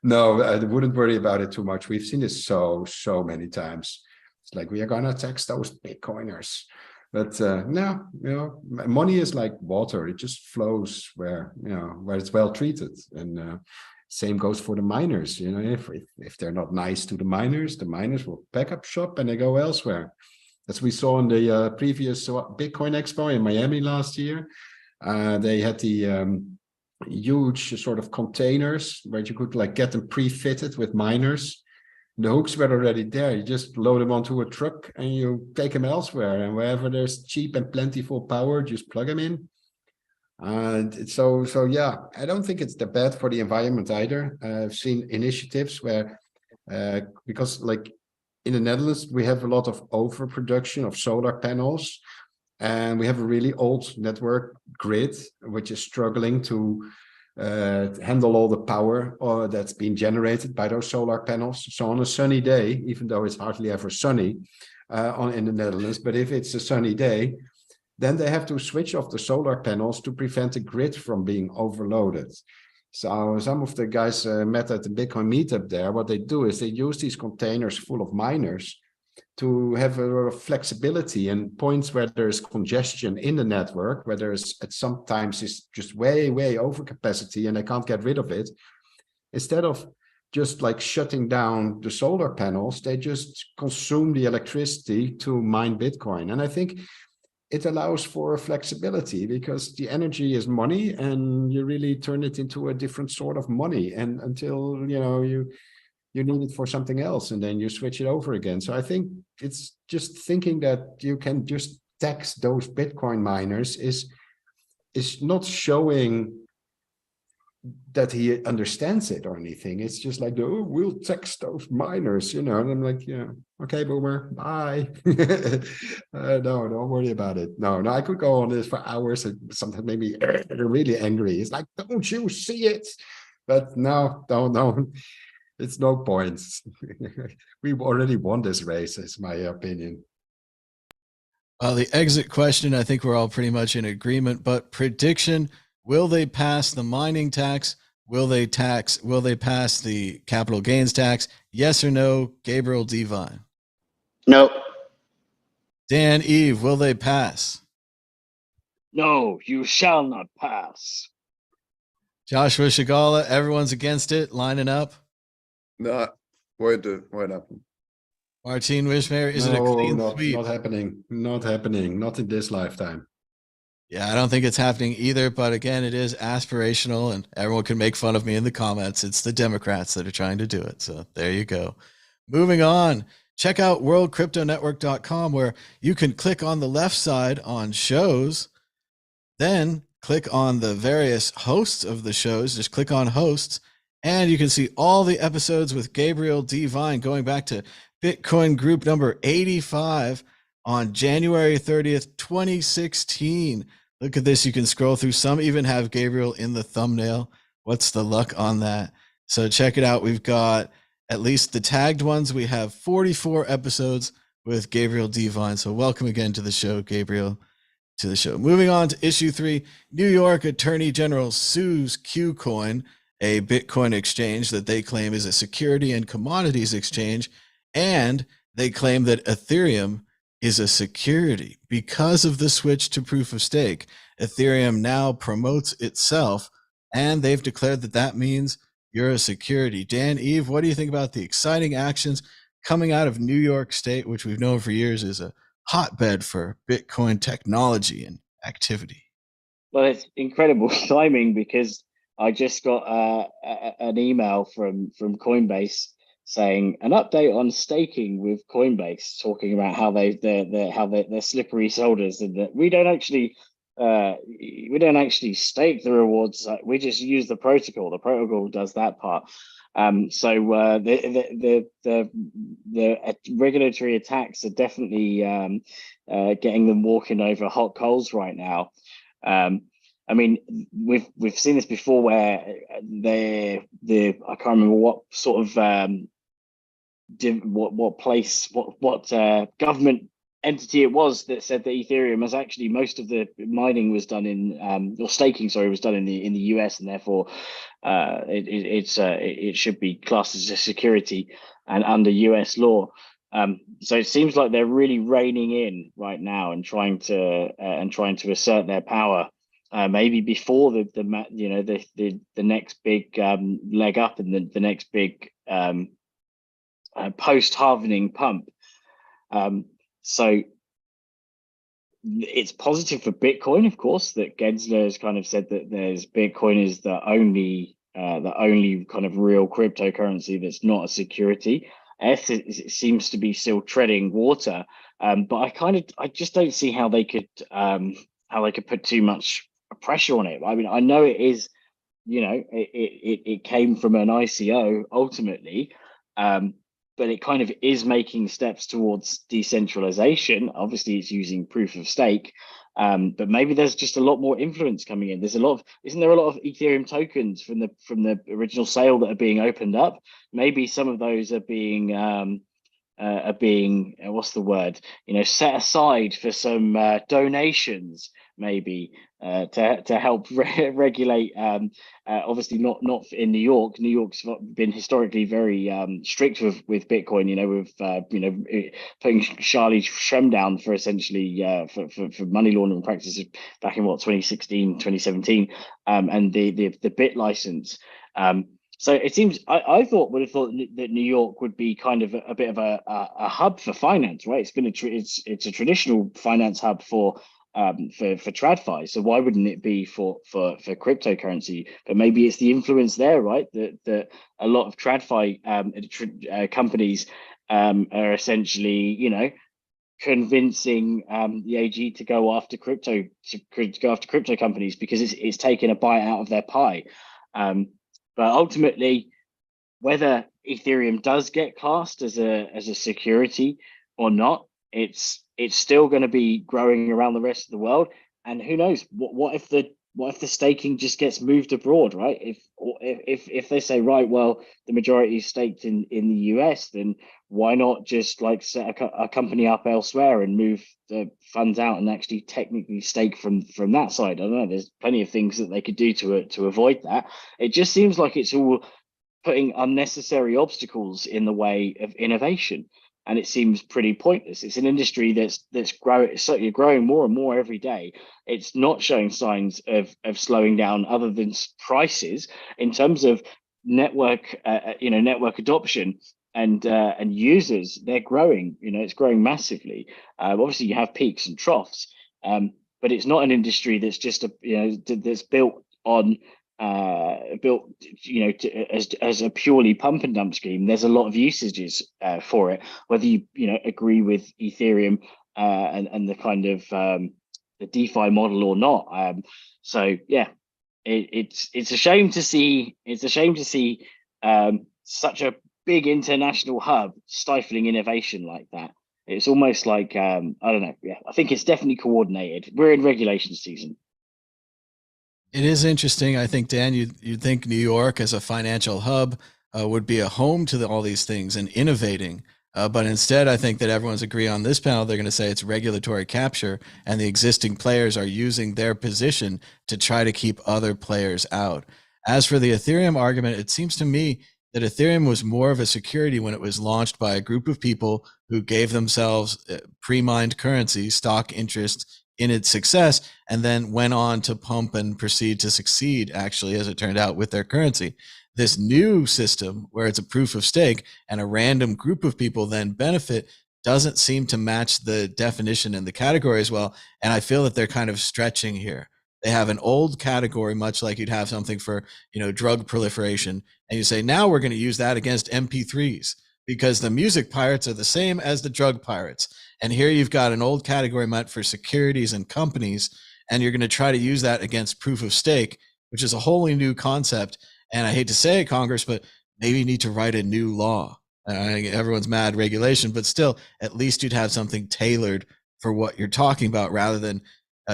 no, I wouldn't worry about it too much. We've seen this so many times. It's like we are gonna tax those Bitcoiners. But no, you know, money is like water. It just flows where, you know, where it's well treated. And same goes for the miners. You know, if they're not nice to the miners will pack up shop and they go elsewhere. As we saw in the previous Bitcoin Expo in Miami last year, they had the huge sort of containers where you could like get them pre-fitted with miners. The hooks were already there. You just load them onto a truck and you take them elsewhere. And wherever there's cheap and plentiful power, just plug them in. And so yeah, I don't think it's that bad for the environment either. I've seen initiatives where, because like in the Netherlands, we have a lot of overproduction of solar panels, and we have a really old network grid, which is struggling to handle all the power that's being generated by those solar panels. So on a sunny day, even though it's hardly ever sunny in the Netherlands, but if it's a sunny day, then they have to switch off the solar panels to prevent the grid from being overloaded. So some of the guys met at the Bitcoin meetup there. What they do is they use these containers full of miners to have a lot of flexibility and points where there's congestion in the network, where there's sometimes it's just way over capacity and they can't get rid of it. Instead of just like shutting down the solar panels, they just consume the electricity to mine Bitcoin. And I think it allows for flexibility because the energy is money and you really turn it into a different sort of money. And until, you know, you need it for something else and then you switch it over again. So I think it's just thinking that you can just tax those Bitcoin miners is not showing that he understands it or anything. It's just like, oh, we'll tax those miners, you know. And I'm like, yeah, okay, boomer, bye. No, don't worry about it. No, I could go on this for hours and sometimes maybe really angry. It's like, don't you see it? But no, don't. It's no point. We already won this race, is my opinion. Well, the exit question, I think we're all pretty much in agreement, but prediction, will they pass the mining tax? Will they pass the capital gains tax? Yes or no, Gabriel Devine? No. Dan Eve, will they pass? No, you shall not pass. Joshua Shigala, everyone's against it, lining up. No, won't happen. Martin Wishmayer, is it a clean sweep? Not happening. Not happening. Not in this lifetime. Yeah, I don't think it's happening either. But again, it is aspirational, and everyone can make fun of me in the comments. It's the Democrats that are trying to do it. So there you go. Moving on. Check out worldcryptonetwork.com, where you can click on the left side on shows, then click on the various hosts of the shows. Just click on hosts, and you can see all the episodes with Gabriel Devine going back to Bitcoin group number 85 on January 30th, 2016. Look at this. You can scroll through. Some even have Gabriel in the thumbnail. What's the luck on that? So check it out. We've got at least the tagged ones. We have 44 episodes with Gabriel Devine. So welcome again to the show, Gabriel, to the show. Moving on to issue 3, New York Attorney General sues KuCoin, a Bitcoin exchange that they claim is a security and commodities exchange. And they claim that Ethereum is a security because of the switch to proof of stake. Ethereum now promotes itself, and they've declared that that means you're a security. Dan Eve, what do you think about the exciting actions coming out of New York State, which we've known for years is a hotbed for Bitcoin technology and activity? Well, it's incredible timing because I just got an email from Coinbase saying an update on staking with Coinbase, talking about how they're slippery shoulders and that we don't actually stake the rewards. We just use the protocol. The protocol does that part. So the regulatory attacks are definitely getting them walking over hot coals right now. I mean, we've seen this before where I can't remember what sort of what government entity it was that said that Ethereum was actually, most of the mining was done in or staking, sorry, was done in the US, and therefore it should be classed as a security and under US law. So it seems like they're really reining in right now and trying to assert their power. Maybe before the next big leg up and the next big post-halvening pump. So it's positive for Bitcoin, of course, that Gensler has kind of said that Bitcoin is the only kind of real cryptocurrency that's not a security. ETH seems to be still treading water, but I just don't see how they could put too much pressure on it. I mean, I know it is, it came from an ICO ultimately, but it kind of is making steps towards decentralization. Obviously, it's using proof of stake, but maybe there's just a lot more influence coming in. Isn't there a lot of Ethereum tokens from the original sale that are being opened up? Maybe some of those are being what's the word? Set aside for some donations, maybe to help regulate. Obviously, not in New York. New York's been historically very strict with Bitcoin. With putting Charlie Shrem down for essentially for money laundering practices back in 2016, 2017, and the Bit license. So it seems would have thought that New York would be kind of a bit of a hub for finance, right? It's been it's a traditional finance hub for TradFi. So why wouldn't it be for cryptocurrency? But maybe it's the influence there, right? That a lot of TradFi companies are essentially, convincing the AG to go after crypto companies because it's taken a bite out of their pie. But ultimately, whether Ethereum does get classed as a security or not, it's still going to be growing around the rest of the world. And who knows, what if the staking just gets moved abroad, right? If they say, right, well, the majority is staked in the US, then why not just set a company up elsewhere and move the funds out and actually technically stake from that side? I don't know. There's plenty of things that they could do to avoid that. It just seems like it's all putting unnecessary obstacles in the way of innovation. And it seems pretty pointless. It's an industry that's growing more and more every day. It's not showing signs of slowing down, other than prices. In terms of network adoption and users, they're growing. It's growing massively. Obviously, you have peaks and troughs, but it's not an industry that's just that's built on. As a purely pump and dump scheme. There's a lot of usages for it, whether you agree with Ethereum and the kind of the DeFi model or not. So yeah, it's a shame to see such a big international hub stifling innovation like that. It's almost like I don't know. Yeah, I think it's definitely coordinated. We're in regulation season. It is interesting. I think, Dan, you'd think New York as a financial hub would be a home to all these things and innovating. But instead, I think that everyone's agreeing on this panel. They're going to say it's regulatory capture, and the existing players are using their position to try to keep other players out. As for the Ethereum argument, it seems to me that Ethereum was more of a security when it was launched by a group of people who gave themselves pre-mined currency, stock interest in its success, and then went on to pump and proceed to succeed, actually, as it turned out, with their currency. This new system, where it's a proof of stake and a random group of people then benefit, doesn't seem to match the definition in the category as well. And I feel that they're kind of stretching here. They have an old category, much like you'd have something for, drug proliferation. And you say, now we're going to use that against MP3s because the music pirates are the same as the drug pirates. And here you've got an old category meant for securities and companies, and you're going to try to use that against proof of stake, which is a wholly new concept. And I hate to say it, Congress, but maybe you need to write a new law. Everyone's mad regulation, but still, at least you'd have something tailored for what you're talking about rather than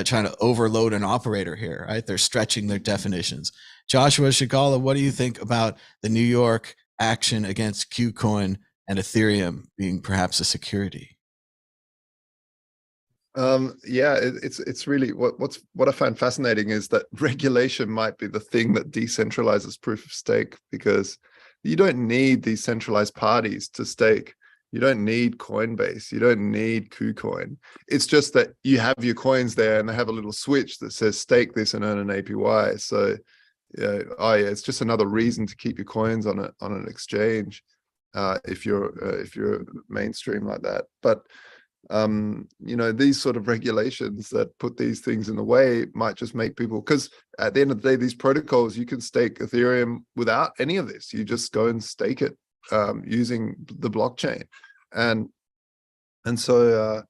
trying to overload an operator here, right? They're stretching their definitions. Joshua Shigala, what do you think about the New York action against KuCoin and Ethereum being perhaps a security? Yeah, it's really what I find fascinating is that regulation might be the thing that decentralizes proof of stake, because you don't need these centralized parties to stake. You don't need Coinbase. You don't need KuCoin. It's just that you have your coins there and they have a little switch that says stake this and earn an APY. So, yeah, it's just another reason to keep your coins on an exchange if you're mainstream like that. But these sort of regulations that put these things in the way might just make people, because at the end of the day, these protocols, you can stake Ethereum without any of this. You just go and stake it using the blockchain. And so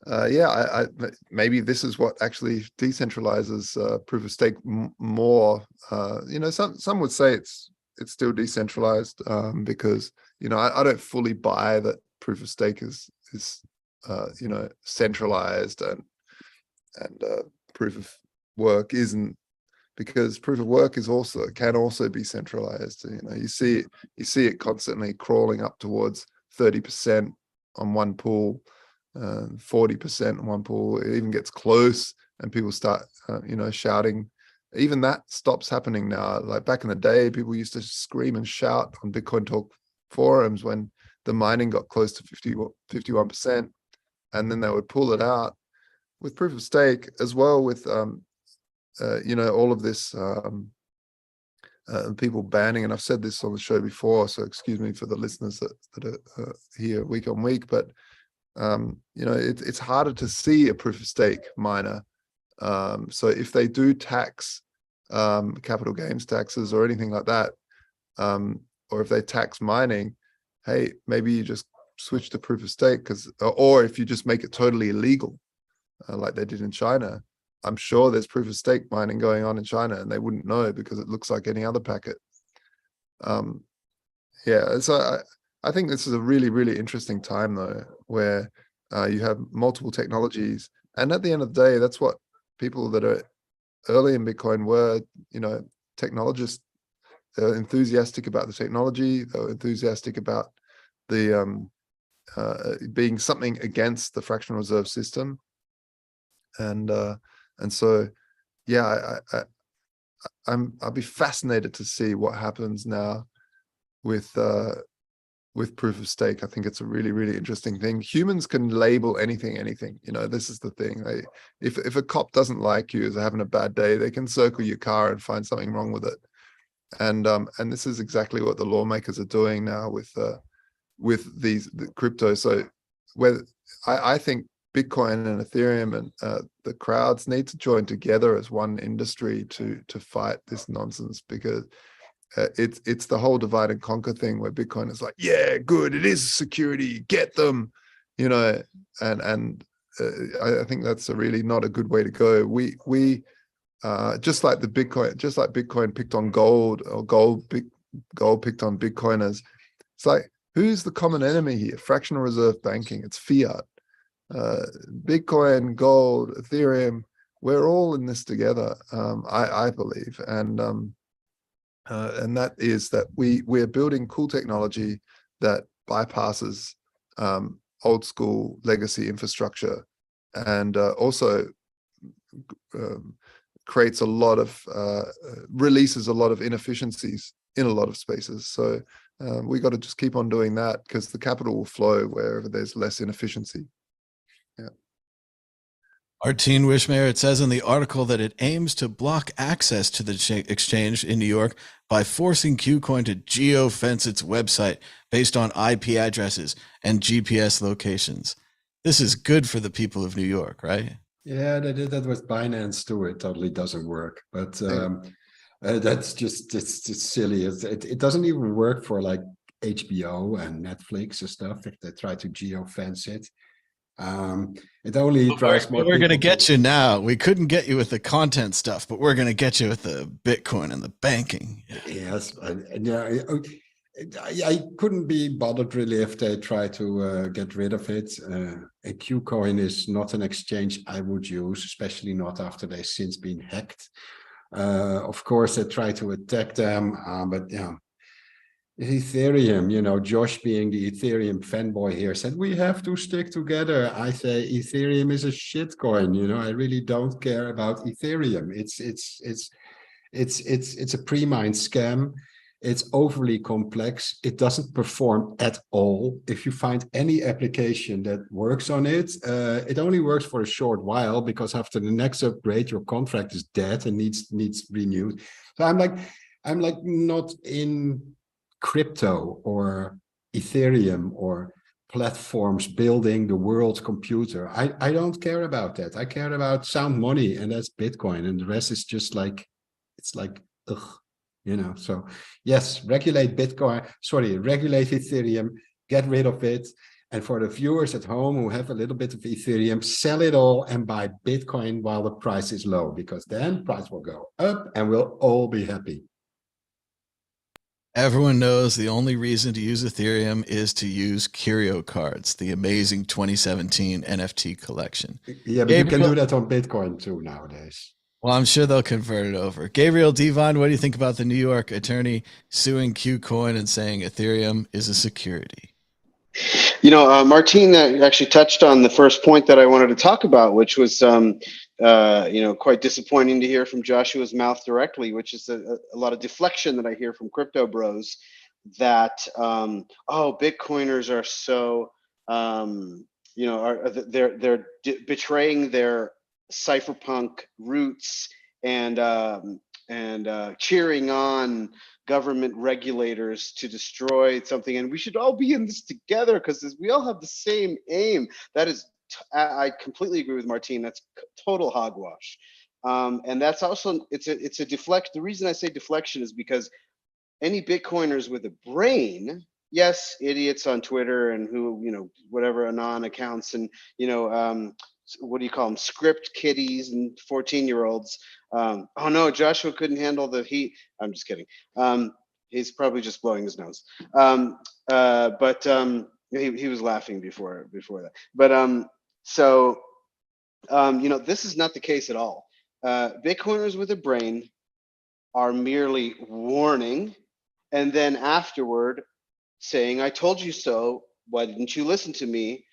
yeah, maybe this is what actually decentralizes proof of stake more. Some would say it's still decentralized because I don't fully buy that proof of stake is centralized and proof of work isn't, because proof of work can also be centralized. You see it constantly crawling up towards 30% on one pool, 40% on one pool. It even gets close and people start shouting. Even that stops happening now. Like back in the day, people used to scream and shout on Bitcoin Talk forums when the mining got close to 51%, and then they would pull it out. With proof of stake as well, with all of this people banning, and I've said this on the show before, so excuse me for the listeners that are here week on week, but it's harder to see a proof of stake miner. So if they do tax capital gains taxes or anything like that, or if they tax mining, hey, maybe you just switch to proof of stake, or if you just make it totally illegal, like they did in China. I'm sure there's proof of stake mining going on in China and they wouldn't know because it looks like any other packet. Yeah, so I think this is a really, really interesting time though, where you have multiple technologies. And at the end of the day, that's what people that are early in Bitcoin were, technologists. They're enthusiastic about the technology. They're enthusiastic about the being something against the fractional reserve system. And so, yeah, I'll be fascinated to see what happens now with proof of stake. I think it's a really, really interesting thing. Humans can label anything. This is the thing. If a cop doesn't like you as having a bad day, they can circle your car and find something wrong with it. And this is exactly what the lawmakers are doing now with the crypto. So I think Bitcoin and Ethereum and the crowds need to join together as one industry to fight this nonsense, because it's the whole divide and conquer thing where Bitcoin is like, yeah, good, it is a security, get them, and I think that's a really not a good way to go. We just like Bitcoin picked on gold, or gold picked on Bitcoiners. It's like, who's the common enemy here? Fractional reserve banking. It's fiat. Bitcoin, gold, Ethereum, we're all in this together, I believe. And that is that we're building cool technology that bypasses old school legacy infrastructure, and also creates a lot of releases a lot of inefficiencies in a lot of spaces. So we got to just keep on doing that, because the capital will flow wherever there's less inefficiency. Yeah. Artine Wishmayer, it says in the article that it aims to block access to the exchange in New York by forcing KuCoin to geofence its website based on IP addresses and GPS locations. This is good for the people of New York, right? Yeah, they did that with Binance too. It totally doesn't work, but that's just it's silly. It doesn't even work for like HBO and Netflix and stuff if they try to geofence it. It only drives more. We're going to get you now. We couldn't get you with the content stuff, but we're going to get you with the Bitcoin and the banking. Yes, yeah. I couldn't be bothered really if they try to get rid of it. A KuCoin is not an exchange I would use, especially not after they've since been hacked. Of course, they try to attack them, but yeah. Ethereum, you know, Josh being the Ethereum fanboy here said, we have to stick together. I say Ethereum is a shit coin, you know, I really don't care about Ethereum. It's a pre-mined scam. It's overly complex. It doesn't perform at all. If you find any application that works on it, it only works for a short while, because after the next upgrade, your contract is dead and needs renewed. So I'm like not in crypto or Ethereum or platforms building the world's computer. I don't care about that. I care about sound money, and that's Bitcoin, and the rest is just like, it's like, ugh, you know. So yes, regulate Bitcoin, sorry, regulate Ethereum, get rid of it. And for the viewers at home who have a little bit of Ethereum, sell it all and buy Bitcoin while the price is low, because then price will go up and we'll all be happy. Everyone knows the only reason to use Ethereum is to use Curio cards, the amazing 2017 NFT collection. Yeah, but you can do that on Bitcoin too nowadays. Well, I'm sure they'll convert it over. Gabriel Devine, what do you think about the New York attorney suing KuCoin and saying Ethereum is a security? You know, Martine actually touched on the first point that I wanted to talk about, which was, you know, quite disappointing to hear from Joshua's mouth directly, which is a lot of deflection that I hear from crypto bros that, oh, Bitcoiners are so, you know, they're betraying their cypherpunk roots and cheering on government regulators to destroy something, and we should all be in this together because we all have the same aim. That is, I completely agree with Martine. That's total hogwash, and that's also it's a deflect. The reason I say deflection is because any Bitcoiners with a brain, yes, idiots on Twitter and who, you know, whatever anon accounts and, you know, what do you call them, script kiddies and 14-year-olds. Oh no, Joshua couldn't handle the heat. I'm just kidding. He's probably just blowing his nose. But he was laughing before that. But so you know, this is not the case at all. Bitcoiners with a brain are merely warning, and then afterward saying, I told you so, why didn't you listen to me?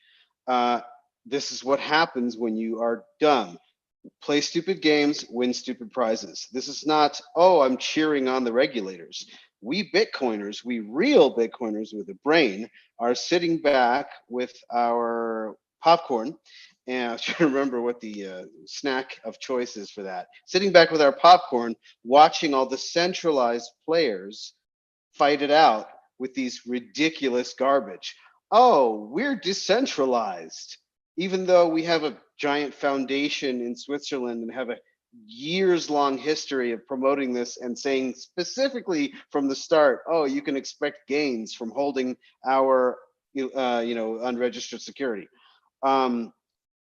This is what happens when you are dumb. Play stupid games, win stupid prizes. This is not, oh, I'm cheering on the regulators. We Bitcoiners, we real Bitcoiners with a brain, are sitting back with our popcorn. And I try to remember what the snack of choice is for that. Sitting back with our popcorn, watching all the centralized players fight it out with these ridiculous garbage. Oh, we're decentralized. Even though we have a giant foundation in Switzerland and have a years-long history of promoting this and saying specifically from the start, oh, you can expect gains from holding our, you know, unregistered security. And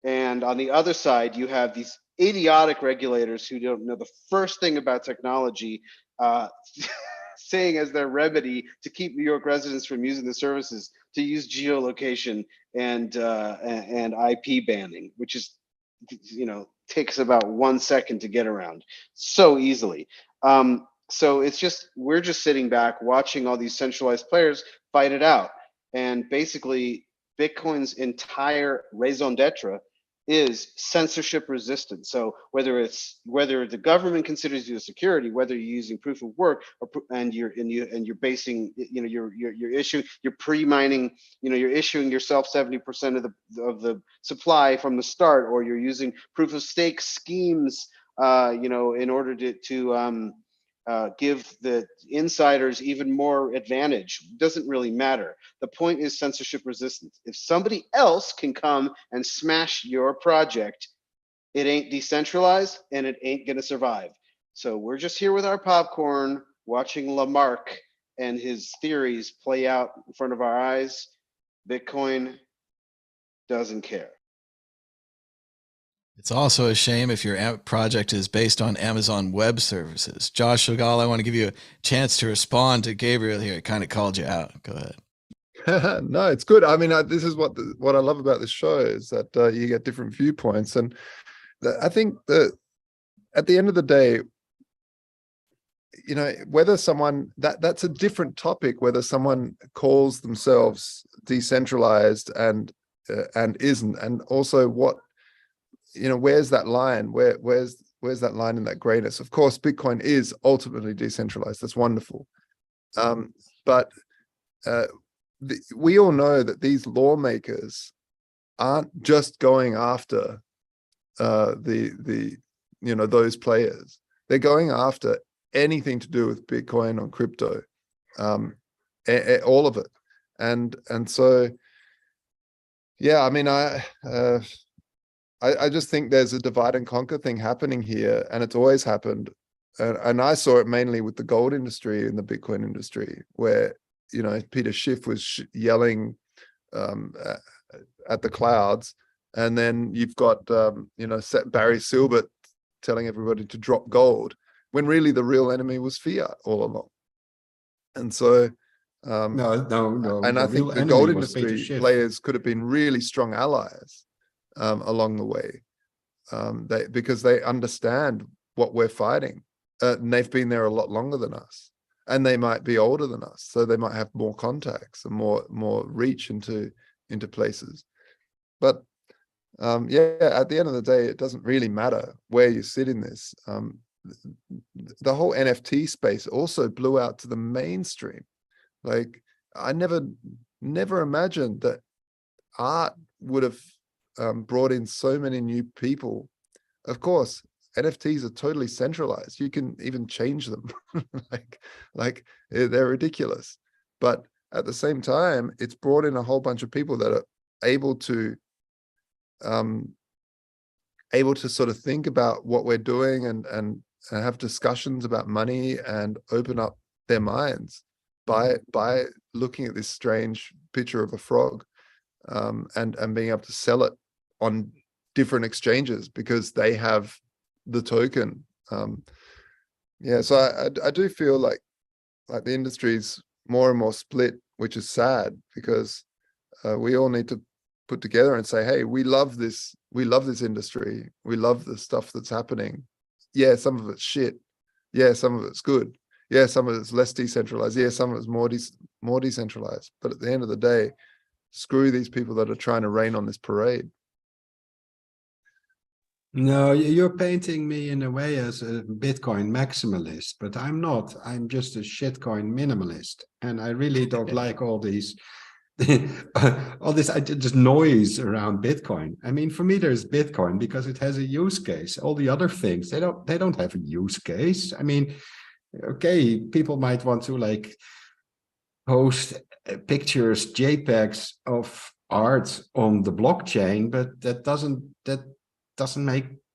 on the other side, you have these idiotic regulators who don't know the first thing about technology, saying as their remedy to keep New York residents from using the services to use geolocation and IP banning, which is, you know, takes about 1 second to get around so easily. So it's just, we're just sitting back watching all these centralized players fight it out. And basically Bitcoin's entire raison d'etre is censorship resistant. So whether the government considers you a security, whether you're using proof of work or and you're basing, you know, you're pre-mining, you know, you're issuing yourself 70% of the supply from the start, or you're using proof of stake schemes, you know, in order to give the insiders even more advantage. Doesn't really matter. The point is censorship resistance. If somebody else can come and smash your project, it ain't decentralized and it ain't gonna survive. So we're just here with our popcorn, watching Lamarck and his theories play out in front of our eyes. Bitcoin doesn't care. It's also a shame if your project is based on Amazon Web Services. Josh Chagall, I want to give you a chance to respond to Gabriel here. It kind of called you out. Go ahead. No, it's good. I mean, this is what I love about this show is that you get different viewpoints, and I think that at the end of the day, you know, whether someone that's a different topic, whether someone calls themselves decentralized and isn't, and also what, you know, where's that line? Where's that line in that grayness? Of course, Bitcoin is ultimately decentralized. That's wonderful, but we all know that these lawmakers aren't just going after the you know, those players. They're going after anything to do with Bitcoin or crypto, all of it, and so yeah, I mean, I just think there's a divide and conquer thing happening here, and it's always happened, and I saw it mainly with the gold industry and the Bitcoin industry, where, you know, Peter Schiff was yelling at the clouds, and then you've got you know, Barry Silbert telling everybody to drop gold, when really the real enemy was fiat all along. And so no. and I think the gold industry players could have been really strong allies along the way, because they understand what we're fighting, and they've been there a lot longer than us, and they might be older than us, so they might have more contacts and more reach into places. But yeah, at the end of the day, it doesn't really matter where you sit in this. The whole NFT space also blew out to the mainstream. Like, I never imagined that art would have brought in so many new people. Of course, NFTs are totally centralized. You can even change them. like they're ridiculous. But at the same time, it's brought in a whole bunch of people that are able to sort of think about what we're doing and have discussions about money and open up their minds by looking at this strange picture of a frog, and being able to sell it on different exchanges because they have the token. Yeah, so I do feel like the industry's more and more split, which is sad, because we all need to put together and say, hey, we love this industry, we love the stuff that's happening. Yeah, some of it's shit, yeah, some of it's good, yeah, some of it's less decentralized, yeah, some of it's more decentralized, but at the end of the day, screw these people that are trying to rain on this parade. No, you're painting me in a way as a Bitcoin maximalist, but I'm not. I'm just a shitcoin minimalist, and I really don't like all these all this just noise around Bitcoin. I mean, for me, there's Bitcoin because it has a use case. All the other things, they don't have a use case. I mean, okay, people might want to like post pictures, JPEGs of art on the blockchain, but that doesn't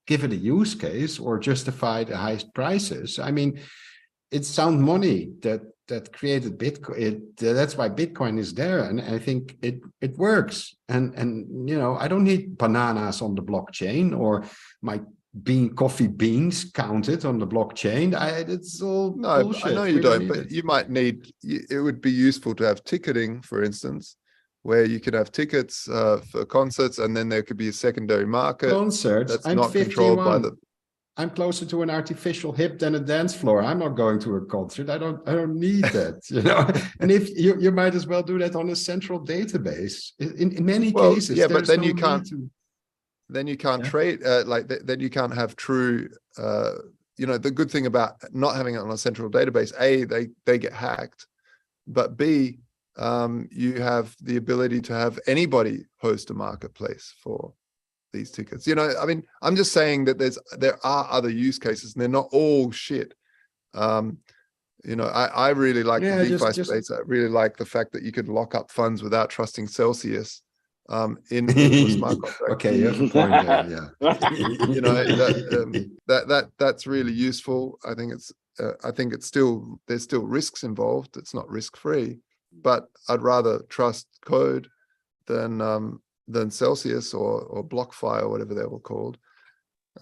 give it a use case or justify the highest prices. I mean, it's sound money that created Bitcoin. That's why Bitcoin is there, and I think it works. And you know, I don't need bananas on the blockchain or my coffee beans counted on the blockchain. It's all bullshit. I know you don't, but you might need. It would be useful to have ticketing, for instance, where you could have tickets for concerts, and then there could be a secondary market. Concerts. That's I'm not 51. controlled by the. I'm closer to an artificial hip than a dance floor. I'm not going to a concert. I don't need that, you know. And if you might as well do that on a central database. In many cases, yeah, but then no you can't. Then you can't trade. Then you can't have true. You know, the good thing about not having it on a central database, A, they get hacked, but B, you have the ability to have anybody host a marketplace for these tickets. You know, I mean, I'm just saying that there are other use cases, and they're not all shit. You know, I really like the DeFi space. I really like the fact that you could lock up funds without trusting Celsius into a smart contract. Okay, you have a point there. Yeah. You know, that's really useful. I think it's still, there's still risks involved. It's not risk free, but I'd rather trust code than Celsius or BlockFi or whatever they were called.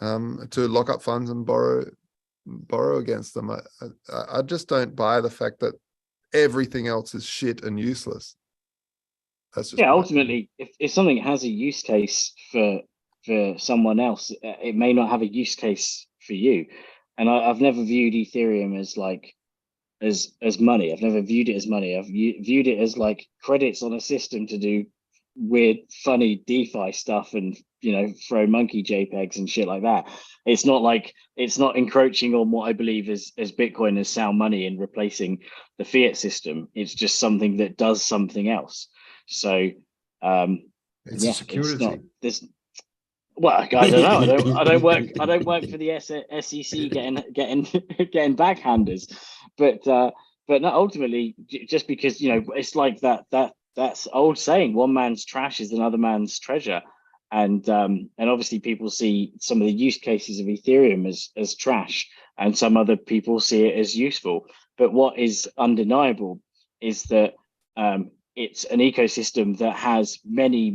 to lock up funds and borrow against them. I just don't buy the fact that everything else is shit and useless. That's just ultimately, if something has a use case for someone else, it may not have a use case for you. And I've never viewed Ethereum as like as money. I've never viewed it as money. I've viewed it as like credits on a system to do weird, funny DeFi stuff and, you know, throw monkey JPEGs and shit like that. It's not encroaching on what I believe as Bitcoin as sound money and replacing the fiat system. It's just something that does something else. So it's a security. It's not this. Well, I don't know. I don't work for the SEC getting backhanders, but no. Ultimately, just because, you know, it's like that's old saying, one man's trash is another man's treasure, and obviously people see some of the use cases of Ethereum as trash, and some other people see it as useful. But what is undeniable is that it's an ecosystem that has many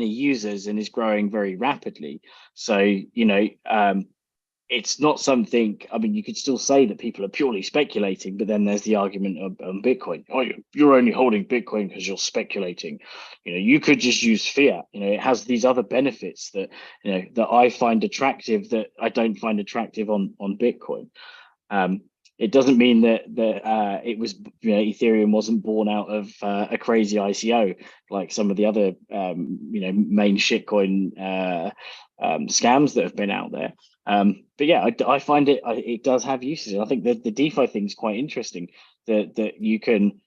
users and is growing very rapidly. So, you know, it's not something, I mean, you could still say that people are purely speculating, but then there's the argument on Bitcoin. Oh, you're only holding Bitcoin because you're speculating. You know, you could just use fiat. You know, it has these other benefits that, you know, that I find attractive that I don't find attractive on Bitcoin. It doesn't mean that it was, you know, Ethereum wasn't born out of a crazy ICO like some of the other, you know, main shitcoin scams that have been out there. But yeah, I find it does have uses. I think that the DeFi thing is quite interesting. That you can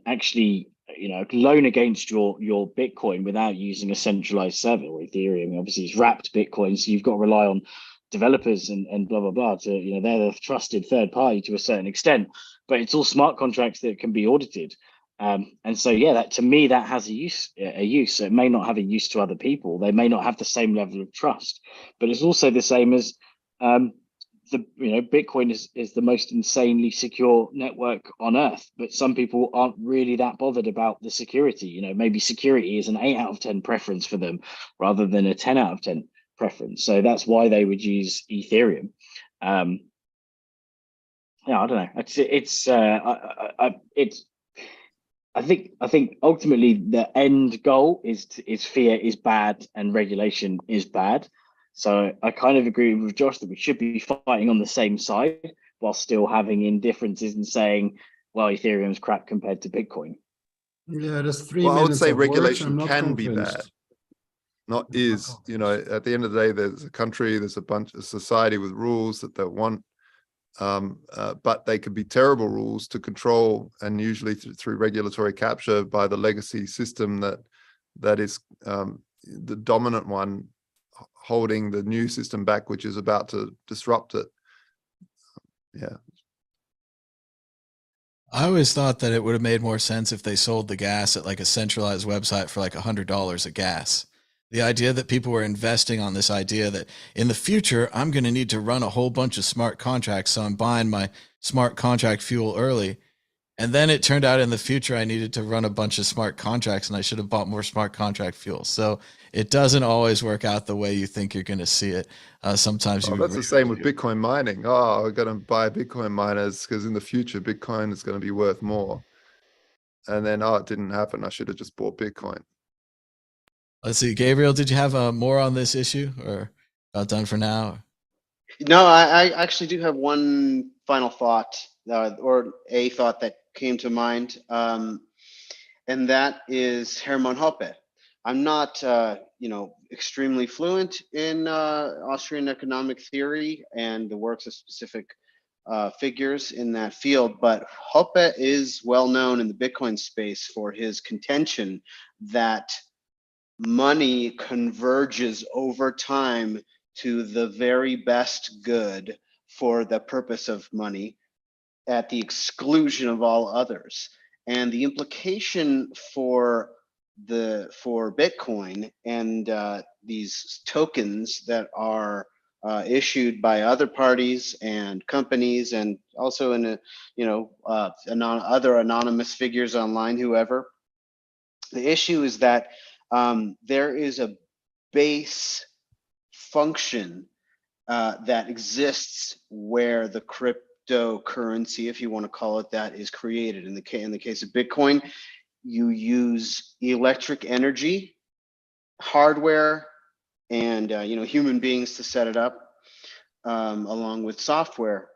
actually, you know, loan against your Bitcoin without using a centralized server. Or Ethereum obviously is wrapped Bitcoin, so you've got to rely on developers and blah blah blah to, you know, they're the trusted third party to a certain extent, but it's all smart contracts that can be audited, and so yeah, that to me that has a use. So it may not have a use to other people, they may not have the same level of trust, but it's also the same as the, you know, Bitcoin is the most insanely secure network on earth, but some people aren't really that bothered about the security. You know, maybe security is an 8 out of 10 preference for them rather than a 10 out of 10 preference. So that's why they would use Ethereum. Yeah, I don't know. I think ultimately the end goal is fiat is bad and regulation is bad. So I kind of agree with Josh that we should be fighting on the same side while still having indifferences and saying, well, Ethereum's crap compared to Bitcoin. Yeah, there's 3 Well, I minutes would say of words, regulation I'm not can be convinced. bad. Not is, you know, at the end of the day, there's a country, there's a bunch of society with rules that they want, but they could be terrible rules to control, and usually through regulatory capture by the legacy system that is the dominant one, holding the new system back, which is about to disrupt it. Yeah. I always thought that it would have made more sense if they sold the gas at like a centralized website for like $100 a gas. The idea that people were investing on this idea that in the future, I'm going to need to run a whole bunch of smart contracts. So I'm buying my smart contract fuel early. And then it turned out in the future, I needed to run a bunch of smart contracts and I should have bought more smart contract fuel. So it doesn't always work out the way you think you're going to see it. Sometimes you. That's the same with Bitcoin mining. Oh, I'm going to buy Bitcoin miners because in the future, Bitcoin is going to be worth more. And then, oh, it didn't happen. I should have just bought Bitcoin. Let's see, Gabriel, did you have more on this issue, or about done for now? No, I actually do have one final thought, or a thought that came to mind, and that is Hermann Hoppe. I'm not, you know, extremely fluent in Austrian economic theory and the works of specific figures in that field, but Hoppe is well known in the Bitcoin space for his contention that money converges over time to the very best good for the purpose of money at the exclusion of all others. And the implication for Bitcoin and these tokens that are issued by other parties and companies, and also in a, you know, other anonymous figures online, whoever. The issue is that there is a base function that exists where the cryptocurrency, if you want to call it that, is created. In the case of Bitcoin, you use electric energy, hardware, and human beings to set it up, along with software.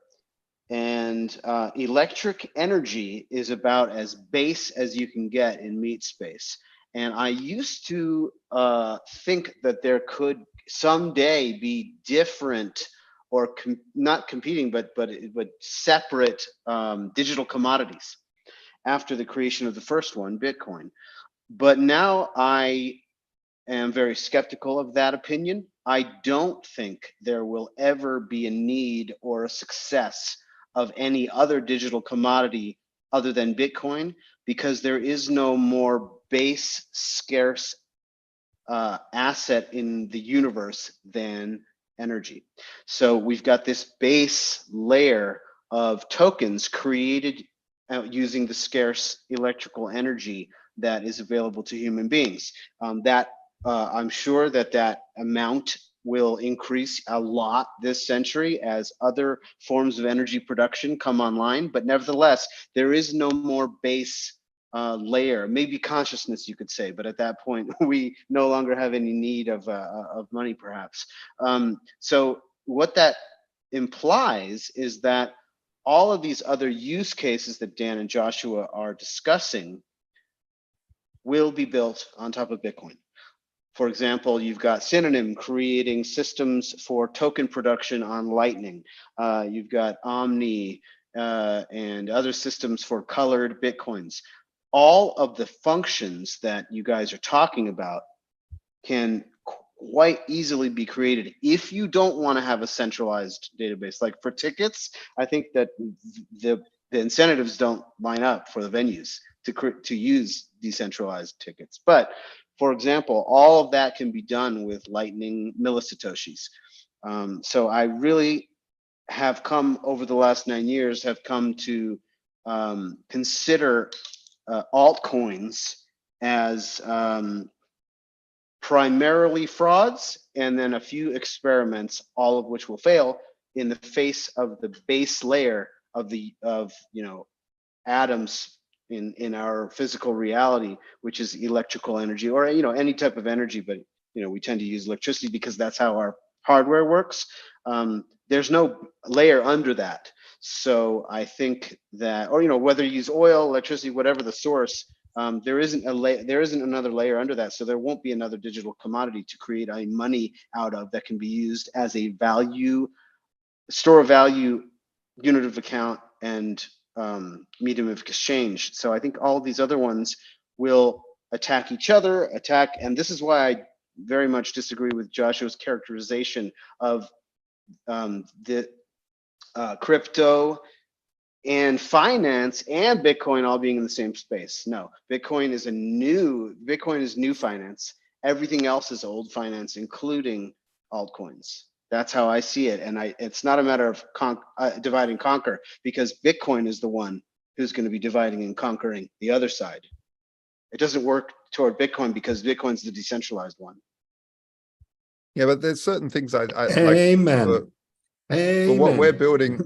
And electric energy is about as base as you can get in meat space. And I used to think that there could someday be different, or not competing, but separate digital commodities after the creation of the first one, Bitcoin. But now I am very skeptical of that opinion. I don't think there will ever be a need or a success of any other digital commodity other than Bitcoin, because there is no more base scarce asset in the universe than energy. So we've got this base layer of tokens created using the scarce electrical energy that is available to human beings. I'm sure that amount will increase a lot this century as other forms of energy production come online. But nevertheless, there is no more base layer, maybe consciousness, you could say. But at that point, we no longer have any need of money, perhaps. So what that implies is that all of these other use cases that Dan and Joshua are discussing will be built on top of Bitcoin. For example, you've got Synonym creating systems for token production on Lightning. You've got Omni and other systems for colored Bitcoins. All of the functions that you guys are talking about can quite easily be created if you don't want to have a centralized database. Like for tickets, I think that the incentives don't line up for the venues to use decentralized tickets. But for example, all of that can be done with Lightning millisatoshis. So I really have come over the last 9 years, have come to consider altcoins as primarily frauds, and then a few experiments, all of which will fail in the face of the base layer of atoms in our physical reality, which is electrical energy, or any type of energy, but we tend to use electricity because that's how our hardware works. There's no layer under that. So I think that, or whether you use oil, electricity, whatever the source, there isn't another layer under that. So there won't be another digital commodity to create a money out of that can be used as a store of value, unit of account, and medium of exchange. So I think all of these other ones will attack each other, and this is why I very much disagree with Joshua's characterization of the crypto and finance and Bitcoin all being in the same space. No, Bitcoin is new finance. Everything else is old finance, including altcoins. That's how I see it. And it's not a matter of divide and conquer, because Bitcoin is the one who's going to be dividing and conquering the other side. It doesn't work toward Bitcoin because Bitcoin's the decentralized one. Yeah, but there's certain things I Amen. like for what we're building.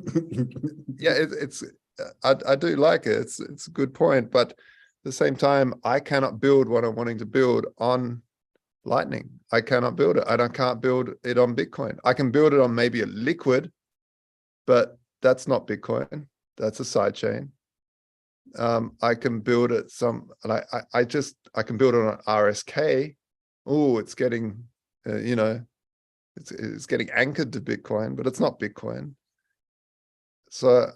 Yeah, I do like it. It's a good point, but at the same time, I cannot build what I'm wanting to build on Lightning. I cannot build it. I can't build it on Bitcoin. I can build it on maybe a Liquid, but that's not Bitcoin. That's a side chain. I can build it I can build it on RSK. Oh, it's getting it's getting anchored to Bitcoin, but it's not Bitcoin. So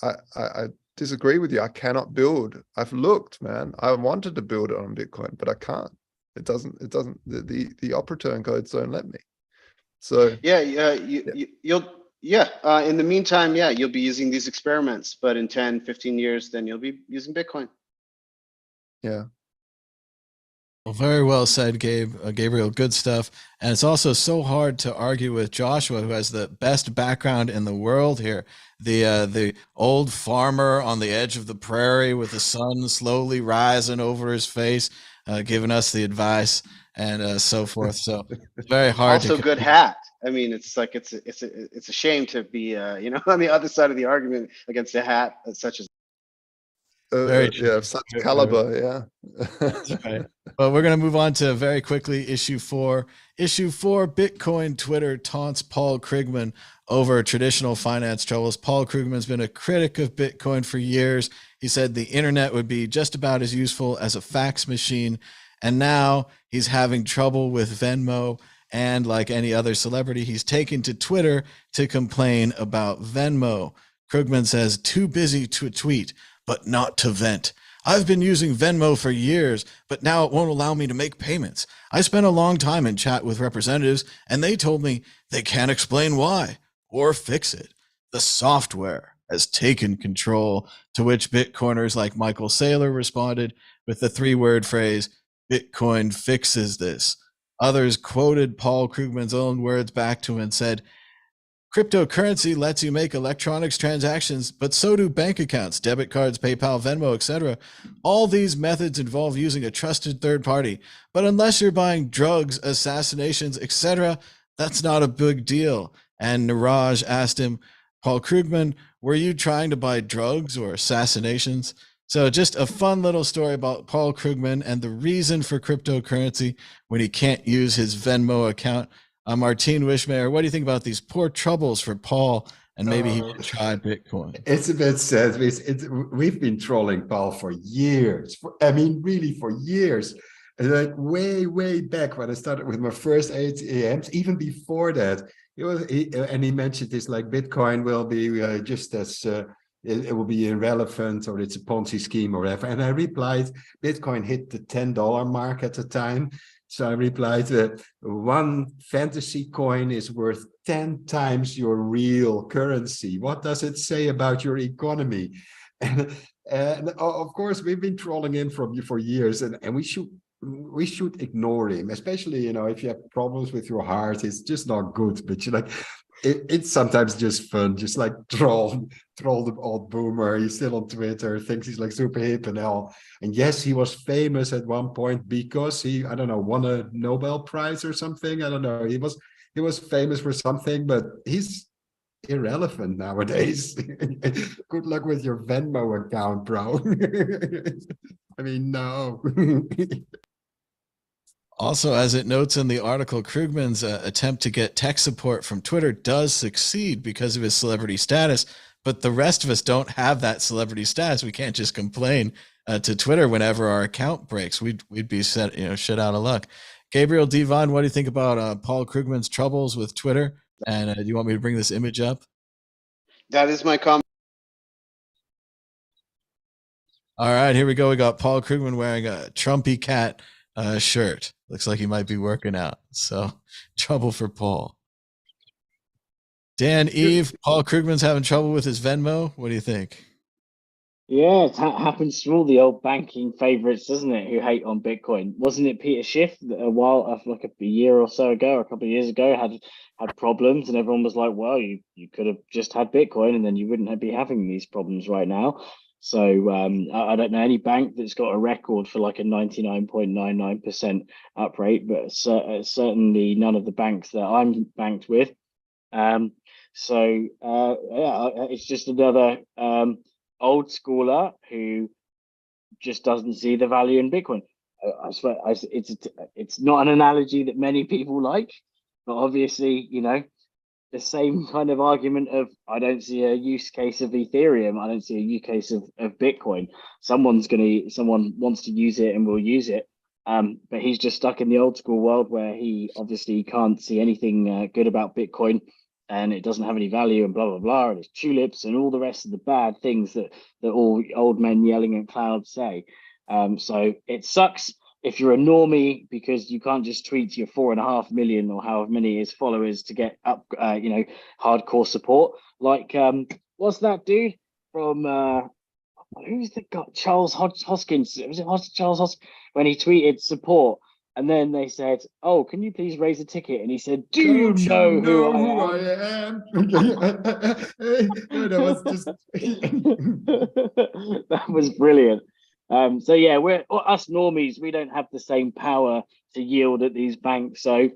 I disagree with you. I cannot build. I've looked, man. I wanted to build it on Bitcoin, but I can't. It doesn't, the operator codes don't let me. So in the meantime, you'll be using these experiments, but in 10, 15 years, then you'll be using Bitcoin. Yeah. Well, very well said, Gabriel. Good stuff. And it's also so hard to argue with Joshua, who has the best background in the world here. The old farmer on the edge of the prairie with the sun slowly rising over his face, giving us the advice. and so forth. So it's very hard Also to good hat. I mean, it's like it's a shame to be you know, on the other side of the argument against a hat such as. very true. Yeah, of such caliber. Yeah. That's right. But we're going to move on to very quickly issue 4. Issue 4, Bitcoin Twitter taunts Paul Krugman over traditional finance troubles. Paul Krugman's been a critic of Bitcoin for years. He said the internet would be just about as useful as a fax machine. And now he's having trouble with Venmo. And like any other celebrity, he's taken to Twitter to complain about Venmo. Krugman says, too busy to tweet, but not to vent. I've been using Venmo for years, but now it won't allow me to make payments. I spent a long time in chat with representatives, and they told me they can't explain why or fix it. The software has taken control, to which Bitcoiners like Michael Saylor responded with the 3-word phrase, Bitcoin fixes this. Others quoted Paul Krugman's own words back to him and said, cryptocurrency lets you make electronics transactions, but so do bank accounts, debit cards, PayPal, Venmo, etc. All these methods involve using a trusted third party. But unless you're buying drugs, assassinations, etc., that's not a big deal. And Niraj asked him, Paul Krugman, were you trying to buy drugs or assassinations? So just a fun little story about Paul Krugman and the reason for cryptocurrency when he can't use his Venmo account. Martine Wishmayer, what do you think about these poor troubles for Paul? And maybe he should try Bitcoin. It's a bit sad. We've been trolling Paul for years. I mean, really for years. Like way back when I started with my first ATMs, even before that, he mentioned this, like Bitcoin will be just as it will be irrelevant, or it's a Ponzi scheme or whatever. And I replied, Bitcoin hit the $10 mark at the time. So I replied, one fantasy coin is worth 10 times your real currency. What does it say about your economy? And of course, we've been trolling him for years, and we should ignore him, especially, you know, if you have problems with your heart. It's just not good. But you like, it's sometimes just fun, just like troll the old boomer. He's still on Twitter, thinks he's like super hip and all. And yes, he was famous at one point because he, I don't know, won a Nobel Prize or something. I don't know. He was famous for something, but he's irrelevant nowadays. Good luck with your Venmo account, bro. I mean, no. Also, as it notes in the article, Krugman's attempt to get tech support from Twitter does succeed because of his celebrity status, but the rest of us don't have that celebrity status. We can't just complain to Twitter whenever our account breaks. We'd be set, shit out of luck. Gabriel Devon, what do you think about Paul Krugman's troubles with Twitter? And do you want me to bring this image up? That is my comment. All right, here we go. We got Paul Krugman wearing a Trumpy Cat shirt. Looks like he might be working out. So trouble for Paul. Dan, Eve, Paul Krugman's having trouble with his Venmo. What do you think? Yeah, it happens to all the old banking favorites, doesn't it, who hate on Bitcoin? Wasn't it Peter Schiff that like a year or so ago, or a couple of years ago, had problems, and everyone was like, well, you could have just had Bitcoin and then you wouldn't be having these problems right now. So I don't know any bank that's got a record for like a 99.99% up rate, but certainly none of the banks that I'm banked with. Yeah, it's just another old schooler who just doesn't see the value in Bitcoin. I swear, it's not an analogy that many people like, but obviously, the same kind of argument of, I don't see a use case of Ethereum, I don't see a use case of Bitcoin. Someone wants to use it and will use it. But he's just stuck in the old school world where he obviously can't see anything good about Bitcoin, and it doesn't have any value, and blah, blah, blah, and it's tulips and all the rest of the bad things that all old men yelling at clouds say. So it sucks if you're a normie, because you can't just tweet to your 4.5 million or however many his followers to get up, hardcore support. Like, what's that dude from, who's the guy? Charles Hoskins. Was it Charles Hoskins? When he tweeted support, and then they said, "Oh, can you please raise a ticket?" And he said, "Do you know who I am?" That was just that was brilliant. So yeah, we're us normies. We don't have the same power to yield at these banks. So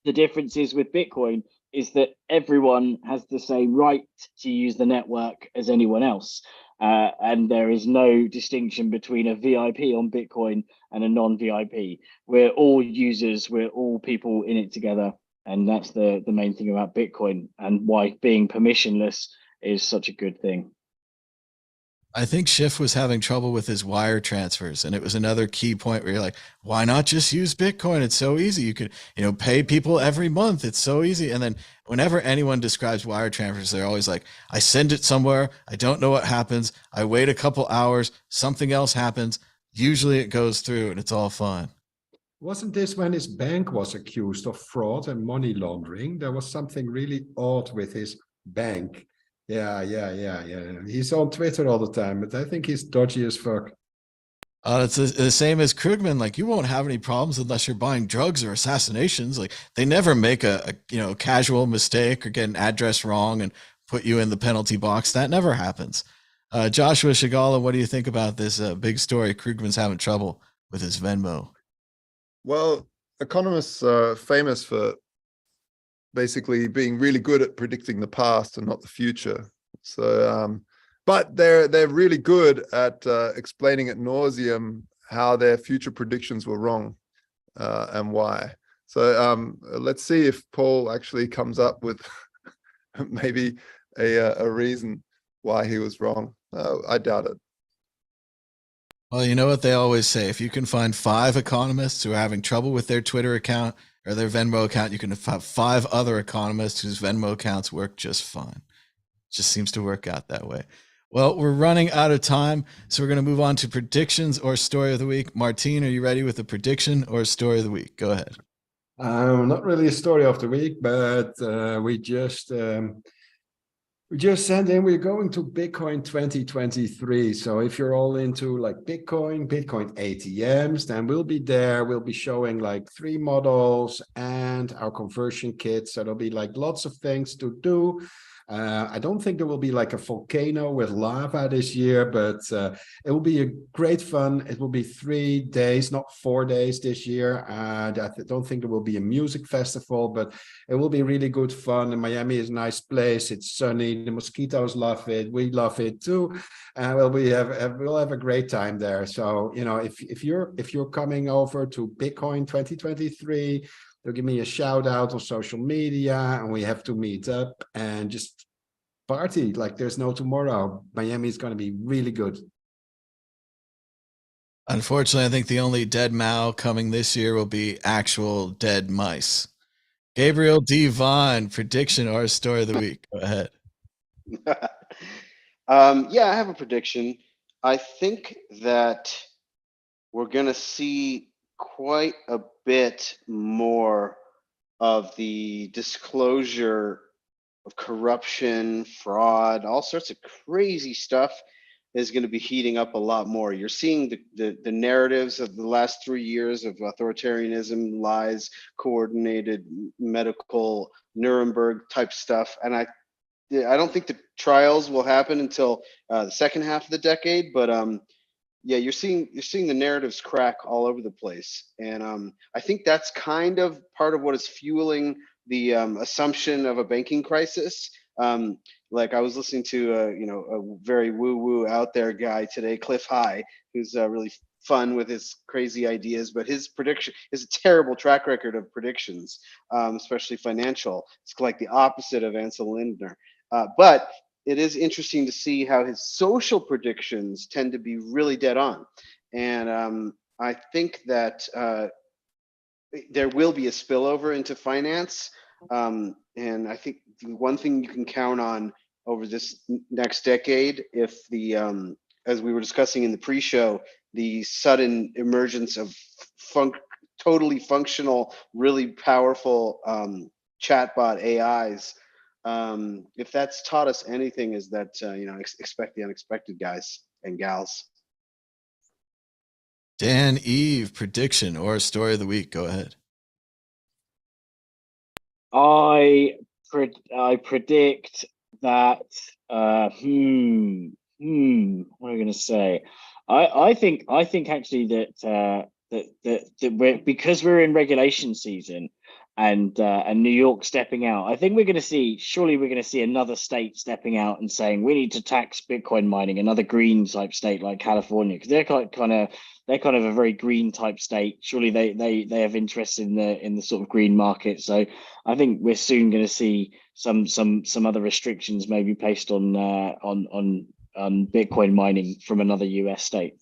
the difference is with Bitcoin is that everyone has the same right to use the network as anyone else. And there is no distinction between a VIP on Bitcoin and a non-VIP. We're all users, we're all people in it together. And that's the main thing about Bitcoin and why being permissionless is such a good thing. I think Schiff was having trouble with his wire transfers, and it was another key point where you're like, why not just use Bitcoin? It's so easy. You could, pay people every month. It's so easy. And then whenever anyone describes wire transfers, they're always like, I send it somewhere. I don't know what happens. I wait a couple hours. Something else happens. Usually it goes through and it's all fine. Wasn't this when his bank was accused of fraud and money laundering? There was something really odd with his bank. Yeah. He's on Twitter all the time, but I think he's dodgy as fuck. It's the same as Krugman. Like, you won't have any problems unless you're buying drugs or assassinations. Like, they never make a casual mistake or get an address wrong and put you in the penalty box. That never happens. Joshua Shigala, what do you think about this big story? Krugman's having trouble with his Venmo. Well, economists are famous for basically being really good at predicting the past and not the future. So, but they're really good at explaining at nauseum how their future predictions were wrong and why. So let's see if Paul actually comes up with maybe a reason why he was wrong. I doubt it. Well, you know what they always say, if you can find 5 economists who are having trouble with their Twitter account or their Venmo account, you can have 5 other economists whose Venmo accounts work just fine. It just seems to work out that way. Well, we're running out of time, so we're going to move on to predictions or story of the week. Martine, are you ready with a prediction or a story of the week? Go ahead. Not really a story of the week, but we just sent in, we're going to Bitcoin 2023. So if you're all into like Bitcoin ATMs, then we'll be there. We'll be showing like 3 models and our conversion kit. So there'll be like lots of things to do. I don't think there will be like a volcano with lava this year, but it will be a great fun. It will be 3 days, not 4 days this year. I don't think there will be a music festival, but it will be really good fun. And Miami is a nice place. It's sunny. The mosquitoes love it. We love it too. We'll have a great time there. So, if you're coming over to Bitcoin 2023, they'll give me a shout out on social media and we have to meet up and just party like there's no tomorrow. Miami is going to be really good. Unfortunately, I think the only dead Mao coming this year will be actual dead mice. Gabriel Devine, prediction or story of the week. Go ahead. Yeah, I have a prediction. I think that we're going to see quite a bit more of the disclosure of corruption, fraud, all sorts of crazy stuff is going to be heating up a lot more. You're seeing the narratives of the last 3 years of authoritarianism, lies, coordinated medical Nuremberg type stuff, and I don't think the trials will happen until the second half of the decade, but yeah, you're seeing the narratives crack all over the place, and I think that's kind of part of what is fueling the assumption of a banking crisis. Like I was listening to a very woo-woo out there guy today, Cliff High, who's really fun with his crazy ideas, but his prediction is a terrible track record of predictions, especially financial. It's like the opposite of Ansel Lindner, but it is interesting to see how his social predictions tend to be really dead on. And I think that there will be a spillover into finance. And I think the one thing you can count on over this next decade, if the, as we were discussing in the pre-show, the sudden emergence of totally functional, really powerful chatbot AIs, if that's taught us anything, is that expect the unexpected, guys and gals. Dan Eve, prediction or story of the week. Go ahead. I predict that what am I going to say? I think actually that because we're in regulation season and New York stepping out, I think we're going to see another state stepping out and saying we need to tax Bitcoin mining, another green type state like California, because they're kind of a very green type state. Surely they have interest in the sort of green market. So I think we're soon going to see some other restrictions maybe placed on Bitcoin mining from another US state.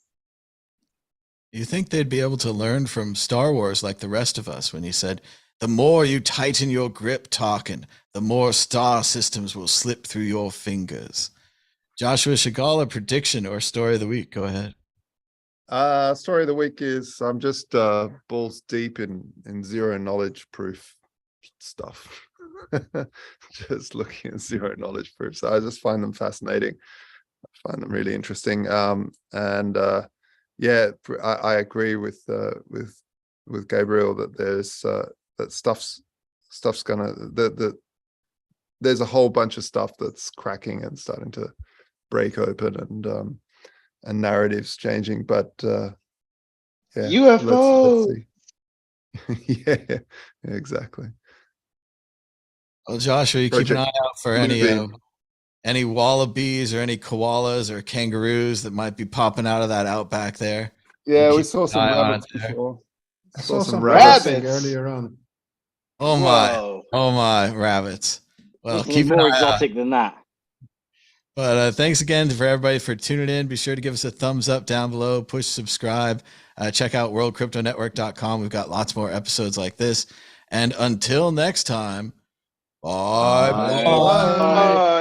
You think they'd be able to learn from Star Wars like the rest of us when he said, the more you tighten your grip, Tarkin, the more star systems will slip through your fingers. Joshua Shigala, prediction or story of the week? Go ahead. Story of the week is I'm just balls deep in zero knowledge proof stuff. Just looking at zero knowledge proofs. So I just find them fascinating. I find them really interesting. Yeah, I agree with Gabriel that there's that stuff's gonna there's a whole bunch of stuff that's cracking and starting to break open and narratives changing. But yeah, UFO. let's see. Yeah, exactly. Well, Joshua, you keep an eye out for any wallabies or any koalas or kangaroos that might be popping out of that outback there. Yeah, You we keep saw an some eye on rabbits it there. before. I saw some rabbits. rabbits earlier on. Oh Whoa. my rabbits. Well, Isn't keep it an more eye out. exotic than that? But thanks again for everybody for tuning in. Be sure to give us a thumbs up down below, push subscribe, check out worldcryptonetwork.com. We've got lots more episodes like this. And until next time, bye. Bye. Bye.